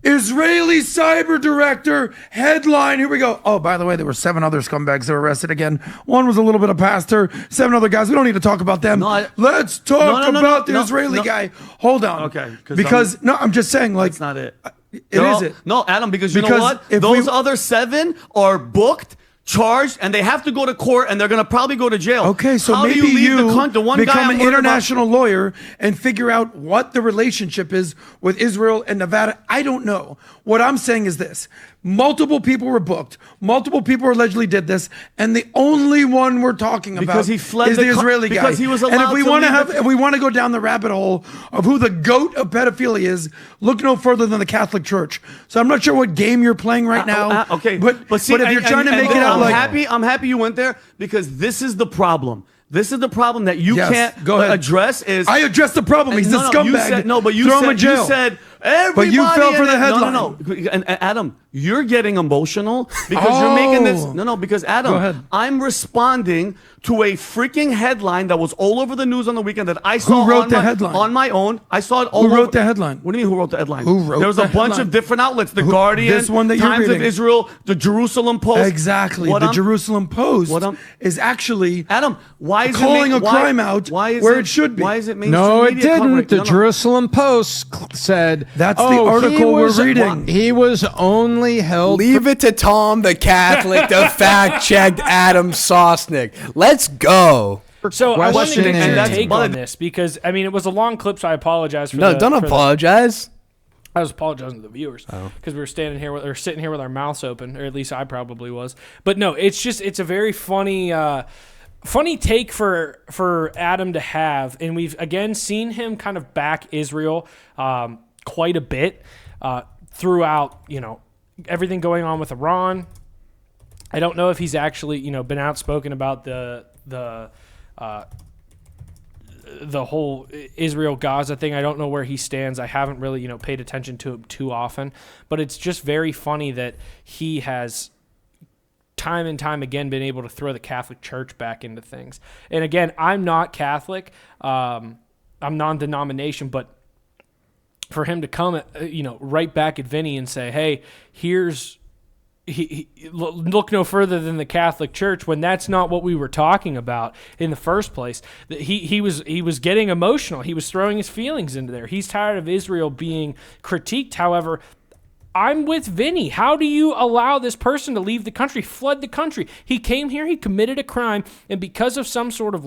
Israeli cyber director headline. Here we go. Oh, by the way, there were 7 other scumbags that were arrested again. One was a little bit of pastor. 7 other guys. We don't need to talk about them. Let's talk about the Israeli guy. Hold on.
Okay.
Because I'm just saying, like,
that's not it.
It.
No, Adam, because you know what? Those other 7 are booked, charged, and they have to go to court, and they're going to probably go to jail.
Okay, so
how
maybe
do you leave
you
the one
become
guy
an international lawyer and figure out what the relationship is with Israel and Nevada. I don't know. What I'm saying is this. Multiple people were booked. Multiple people allegedly did this, and the only one we're talking about
because he fled
is the Israeli guy.
Because he was allowed
and if we want to go down the rabbit hole of who the goat of pedophilia is, look no further than the Catholic Church. So I'm not sure what game you're playing right now.
Okay,
but see, if you're trying to make it out,
I'm happy you went there because this is the problem. This is the problem that you can't address. I
addressed the problem. He's a scumbag.
You said, no, but you
throw him
said,
in jail.
You said Everybody,
But you fell for the
and-
headline.
No. And Adam, you're getting emotional because you're making this. No, because
Go ahead.
Adam, I'm responding to a freaking headline that was all over the news on the weekend that I saw
wrote
on
the
my,
headline?
on my own. I saw it all
Who
over.
wrote the headline?
What do you mean who wrote the headline?
Who wrote
There was
the
a bunch
headline?
of different outlets. The Guardian,
this one that you're
Times of
reading.
Israel, the Jerusalem Post.
Exactly.
What
The
I'm-
Jerusalem Post
what I'm-
is actually
Adam, why is
calling
it
a crime out
why is
where it should be.
Why is it mainstream
No, it
media covering
didn't. The
No, no.
Jerusalem Post said
That's the
"Oh,
article
he
we're
was-
reading."
He was only held.
Leave it to Tom the Catholic to fact check Adam Sosnick. Let's go.
So I wanted to
Questioning
get your
it.
take on this because I mean it was a long clip, so I apologize for
No, don't apologize.
I was apologizing to the viewers because we were sitting here with our mouths open, or at least I probably was. But no, it's a very funny take for Adam to have, and we've again seen him kind of back Israel quite a bit throughout everything going on with Iran. I don't know if he's actually been outspoken about the whole Israel-Gaza thing. I don't know where he stands. I haven't really, paid attention to him too often. But it's just very funny that he has time and time again been able to throw the Catholic Church back into things. And again, I'm not Catholic. I'm non-denomination, but for him to come, right back at Vinny and say, "Hey, here's." Look no further than the Catholic Church when that's not what we were talking about in the first place. He was getting emotional. He was throwing his feelings into there. He's tired of Israel being critiqued. However, I'm with Vinny. How do you allow this person to leave the country, flood the country? He came here, he committed a crime, and because of some sort of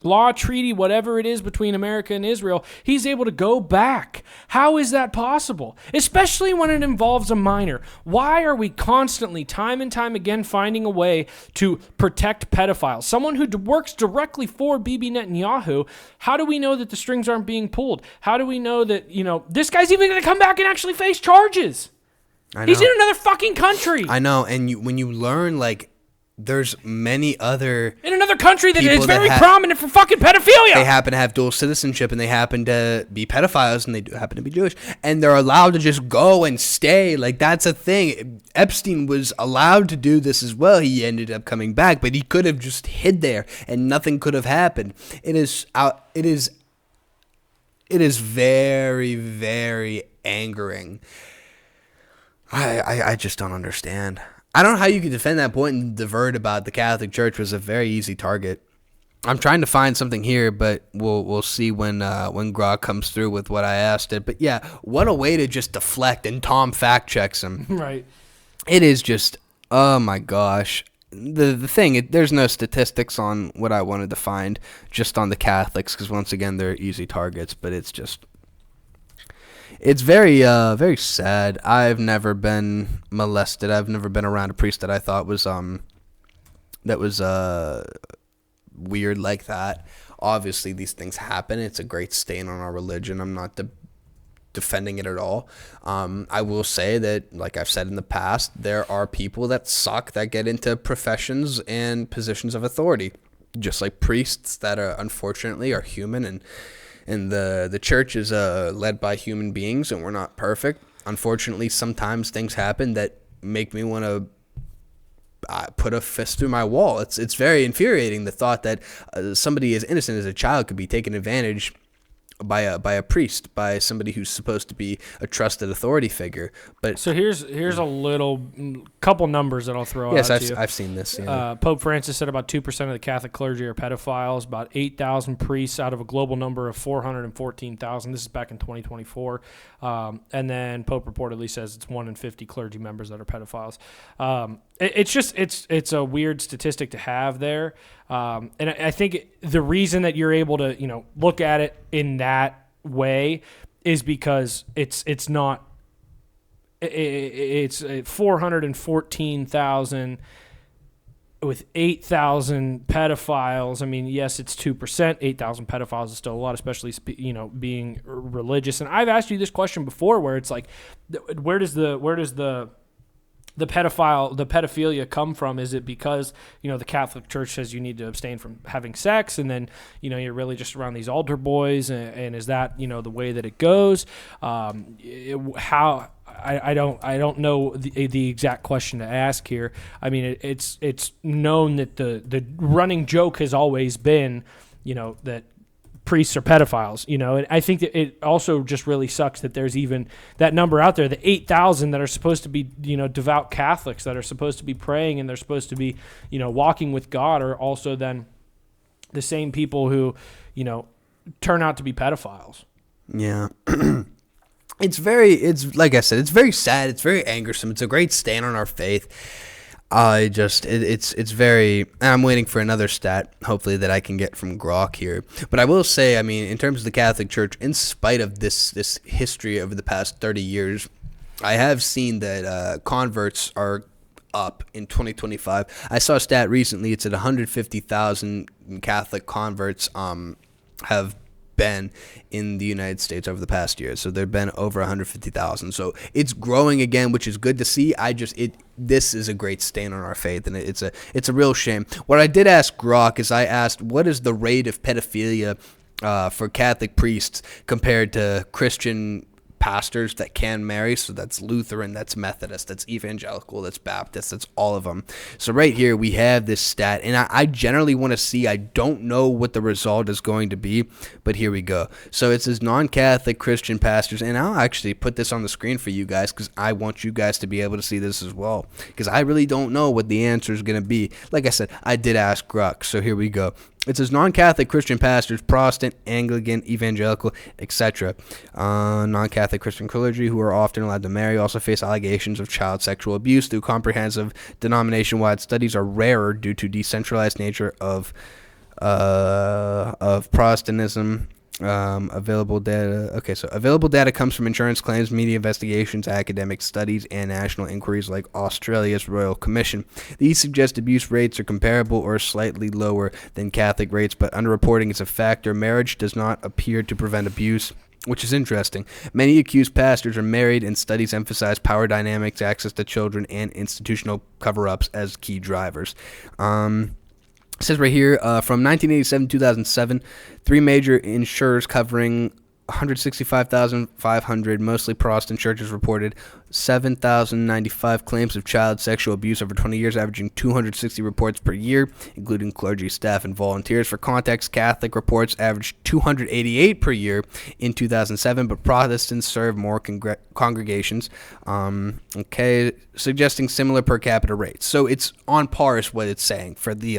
law, treaty, whatever it is between America and Israel, he's able to go back. How is that possible? Especially when it involves a minor. Why are we constantly, time and time again, finding a way to protect pedophiles? Someone who works directly for Bibi Netanyahu, how do we know that the strings aren't being pulled? How do we know that, this guy's even going to come back and actually face charges? He's in another fucking country.
I know, and when you learn, there's many other
in another country that is very
that
prominent for fucking pedophilia.
They happen to have dual citizenship, and they happen to be pedophiles, and they do happen to be Jewish, and they're allowed to just go and stay. That's a thing. Epstein was allowed to do this as well. He ended up coming back, but he could have just hid there, and nothing could have happened. It is very, very angering. I just don't understand. I don't know how you could defend that point and divert about the Catholic Church was a very easy target. I'm trying to find something here, but we'll see when Grog comes through with what I asked it. But yeah, what a way to just deflect, and Tom fact checks him.
Right.
It is just, oh my gosh. The thing, there's no statistics on what I wanted to find, just on the Catholics, because once again, they're easy targets, but it's just... It's very, very sad. I've never been molested. I've never been around a priest that I thought was, weird like that. Obviously, these things happen. It's a great stain on our religion. I'm not defending it at all. I will say that, like I've said in the past, there are people that suck that get into professions and positions of authority, just like priests that are unfortunately are human, and the church is led by human beings, and we're not perfect. Unfortunately, sometimes things happen that make me want to put a fist through my wall. It's very infuriating, the thought that somebody as innocent as a child could be taken advantage by a priest, by somebody who's supposed to be a trusted authority figure. But
so here's a couple numbers that I'll throw out.
Yes, I've seen this. Yeah.
Pope Francis said about 2% of the Catholic clergy are pedophiles. About 8,000 priests out of a global number of 414,000. This is back in 2024. And then Pope reportedly says it's 1 in 50 clergy members that are pedophiles. It's a weird statistic to have there. And I think the reason that you're able to, look at it in that way is because it's 414,000 with 8,000 pedophiles. I mean, yes, it's 2%. 8,000 pedophiles is still a lot, especially, being religious. And I've asked you this question before where it's like, where does the the pedophilia come from? Is it because, the Catholic Church says you need to abstain from having sex, and then, you're really just around these altar boys, and is that, the way that it goes? I don't know the exact question to ask here. I mean, it's known that the running joke has always been, that priests are pedophiles, and I think that it also just really sucks that there's even that number out there, the 8,000 that are supposed to be, devout Catholics that are supposed to be praying and they're supposed to be, walking with God, are also then the same people who, turn out to be pedophiles.
Yeah. It's like I said, it's very sad. It's very angersome. It's a great stand on our faith. It's very, I'm waiting for another stat, hopefully, that I can get from Grok here. But I will say, I mean, in terms of the Catholic Church, in spite of this history over the past 30 years, I have seen that converts are up in 2025. I saw a stat recently. It's at 150,000 Catholic converts have been in the United States over the past year. So there have been over 150,000. So it's growing again, which is good to see. This is a great stain on our faith, and it's a real shame. What I did ask Grok is I asked, what is the rate of pedophilia for Catholic priests compared to Christian pastors that can marry? So that's Lutheran, that's Methodist, that's Evangelical, that's Baptist, that's all of them. So right here we have this stat, and I generally want to see, I don't know what the result is going to be, but here we go. So it says non-Catholic Christian pastors, and I'll actually put this on the screen for you guys because I want you guys to be able to see this as well, because I really don't know what the answer is going to be. Like I said, I did ask Grok, so here we go. It says non-Catholic Christian pastors, Protestant, Anglican, Evangelical, etc. Non-Catholic Christian clergy who are often allowed to marry also face allegations of child sexual abuse through comprehensive denomination-wide studies are rarer due to decentralized nature of Protestantism. Available data. Okay, so available data comes from insurance claims, media investigations, academic studies, and national inquiries like Australia's Royal Commission. These suggest abuse rates are comparable or slightly lower than Catholic rates, but underreporting is a factor. Marriage does not appear to prevent abuse, which is interesting. Many accused pastors are married, and studies emphasize power dynamics, access to children, and institutional cover-ups as key drivers. It says right here, from 1987 to 2007, three major insurers covering 165,500 mostly Protestant churches reported 7,095 claims of child sexual abuse over 20 years, averaging 260 reports per year, including clergy, staff, and volunteers. For context, Catholic reports averaged 288 per year in 2007, but Protestants serve more congregations, suggesting similar per capita rates. So it's on par is what it's saying for the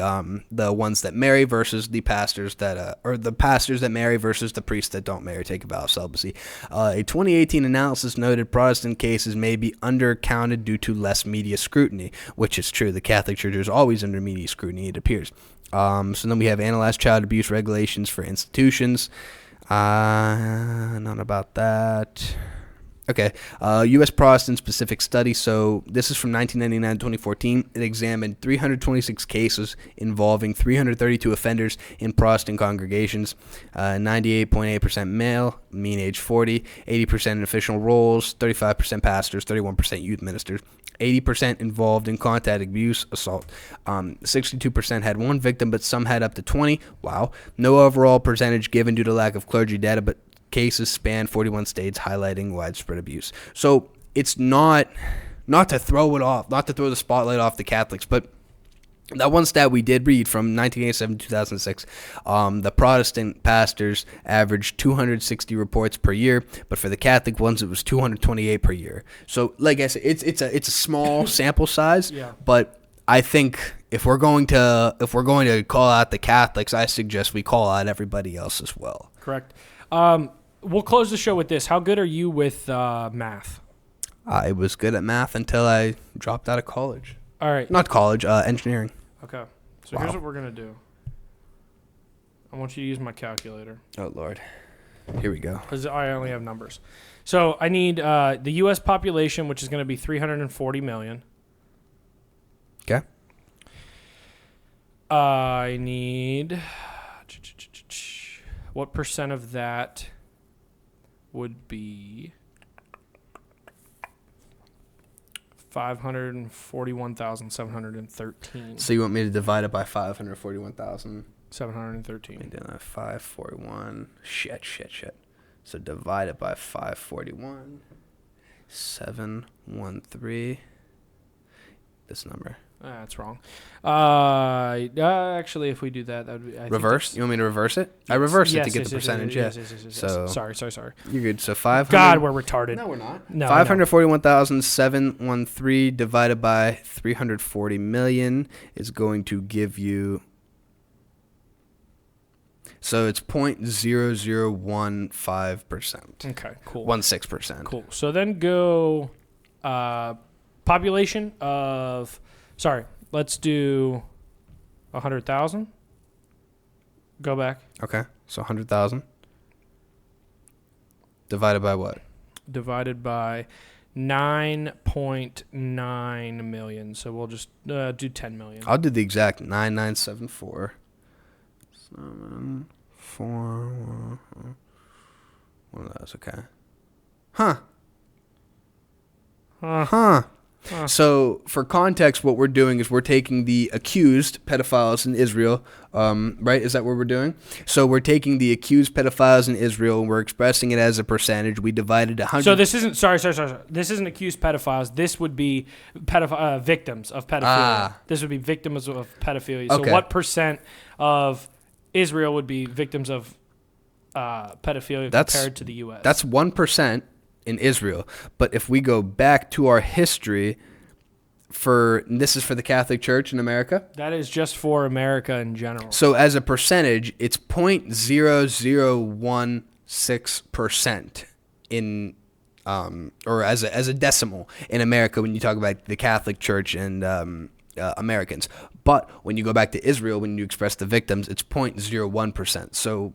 ones that marry versus the pastors that or the pastors that marry versus the priests that don't marry, take a vow of celibacy. A 2018 analysis noted Protestant cases may be undercounted due to less media scrutiny, which is true. The Catholic Church is always under media scrutiny, it appears. So then we have analyzed child abuse regulations for institutions. None about that. Okay, U.S. Protestant-specific study. So this is from 1999 to 2014. It examined 326 cases involving 332 offenders in Protestant congregations, 98.8% male, mean age 40, 80% in official roles, 35% pastors, 31% youth ministers, 80% involved in contact abuse, assault. 62% had one victim, but some had up to 20. Wow. No overall percentage given due to lack of clergy data, but cases span 41 states, highlighting widespread abuse. So it's not to throw it off, not to throw the spotlight off the Catholics, but that one stat we did read from 1987 to 2006, the Protestant pastors averaged 260 reports per year, but for the Catholic ones, it was 228 per year. So, like I said, it's a small sample size,
yeah.
But I think if we're going to call out the Catholics, I suggest we call out everybody else as well.
Correct. We'll close the show with this. How good are you with math?
I was good at math until I dropped out of college.
All right.
Not college, engineering.
Okay. So Here's what we're going to do. I want you to use my calculator.
Oh, Lord. Here we go.
Because I only have numbers. So I need the U.S. population, which is going to be 340 million.
Okay.
I need... What percent of that would be 541,713.
So you want me to divide it by 541,000?
713.
541. Shit. So divide it by 541. 713. This number.
That's wrong. Actually, if we do that, that would be...
Reverse? You want me to reverse it? I reverse it to get the percentage,
yes.
So
Sorry.
You're good. So 500...
God, we're retarded.
No, we're not.
No,
541,713 divided by 340 million is going to give you... So it's 0.0015%.
Okay, cool.
16%.
Cool. So then go population of... Sorry, let's do 100,000. Go back.
Okay, so 100,000. Divided by what?
Divided by 9.9 million. So we'll just do 10 million.
I'll do the exact 9974. 7, 4, one of those, okay. Huh. So, for context, what we're doing is we're taking the accused pedophiles in Israel, right? Is that what we're doing? So, we're taking the accused pedophiles in Israel and we're expressing it as a percentage. We divided 100.
So, this isn't, sorry. This isn't accused pedophiles. This would be victims of pedophilia. This would be victims of pedophilia. So, what percent of Israel would be victims of pedophilia compared to the U.S.?
That's 1%. In Israel. But if we go back to our history this is for the Catholic Church in America.
That is just for America in general.
So as a percentage, it's 0.0016% in or as a decimal in America when you talk about the Catholic Church and Americans. But when you go back to Israel, when you express the victims, it's 0.01%. So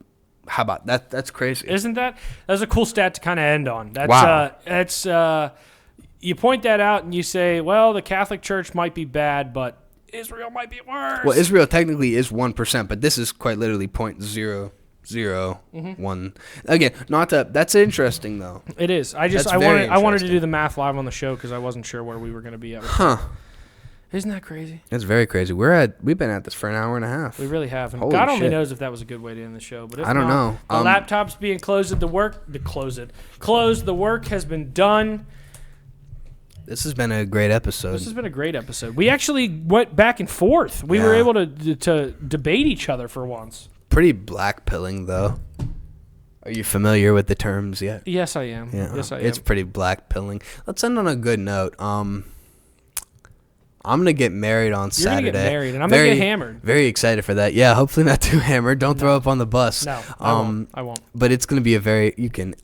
how about that? That's crazy.
Isn't that? That's a cool stat to kind of end on. That's,
wow.
You point that out and you say, well, the Catholic Church might be bad, but Israel might be worse.
Well, Israel technically is 1%, but this is quite literally 0.001. Again, that's interesting though.
It is. I wanted to do the math live on the show because I wasn't sure where we were going to be at. Isn't that crazy?
That's very crazy. We've been at this for an hour and a half.
We really have. And
Holy
God only
shit.
knows if that was a good way to end the show. But if
I don't know.
The laptop's being closed. The work has been done.
This has been a great episode.
We actually went back and forth. We were able to debate each other for once.
Pretty black pilling though. Are you familiar with the terms yet?
Yes, I am.
Yeah.
Yes, I am.
It's pretty black pilling. Let's end on a good note. I'm going to get married on Saturday.
You're going to get married, and I'm going to get hammered.
Very excited for that. Yeah, hopefully not too hammered. Don't throw up on the bus.
No, I won't.
But it's going to be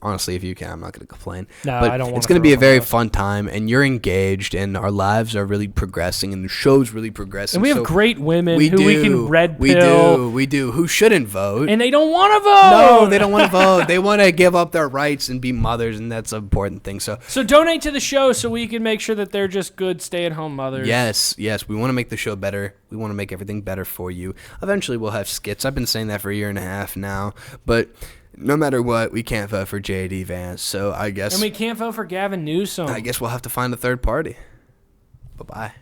honestly, if you can, I'm not going to complain.
No,
but
I don't want to.
It's going to be a very fun time, and you're engaged, and our lives are really progressing, and the show's really progressing.
And we have great women we can red pill.
We do. Who shouldn't vote.
And they don't want to vote.
No, they don't want to vote. They want to give up their rights and be mothers, and that's an important thing. So
donate to the show so we can make sure that they're just good stay-at-home mothers.
Yes. We want to make the show better. We want to make everything better for you. Eventually, we'll have skits. I've been saying that for a year and a half now. But no matter what, we can't vote for J.D. Vance. So I guess...
And we can't vote for Gavin Newsom.
I guess we'll have to find a third party. Bye-bye.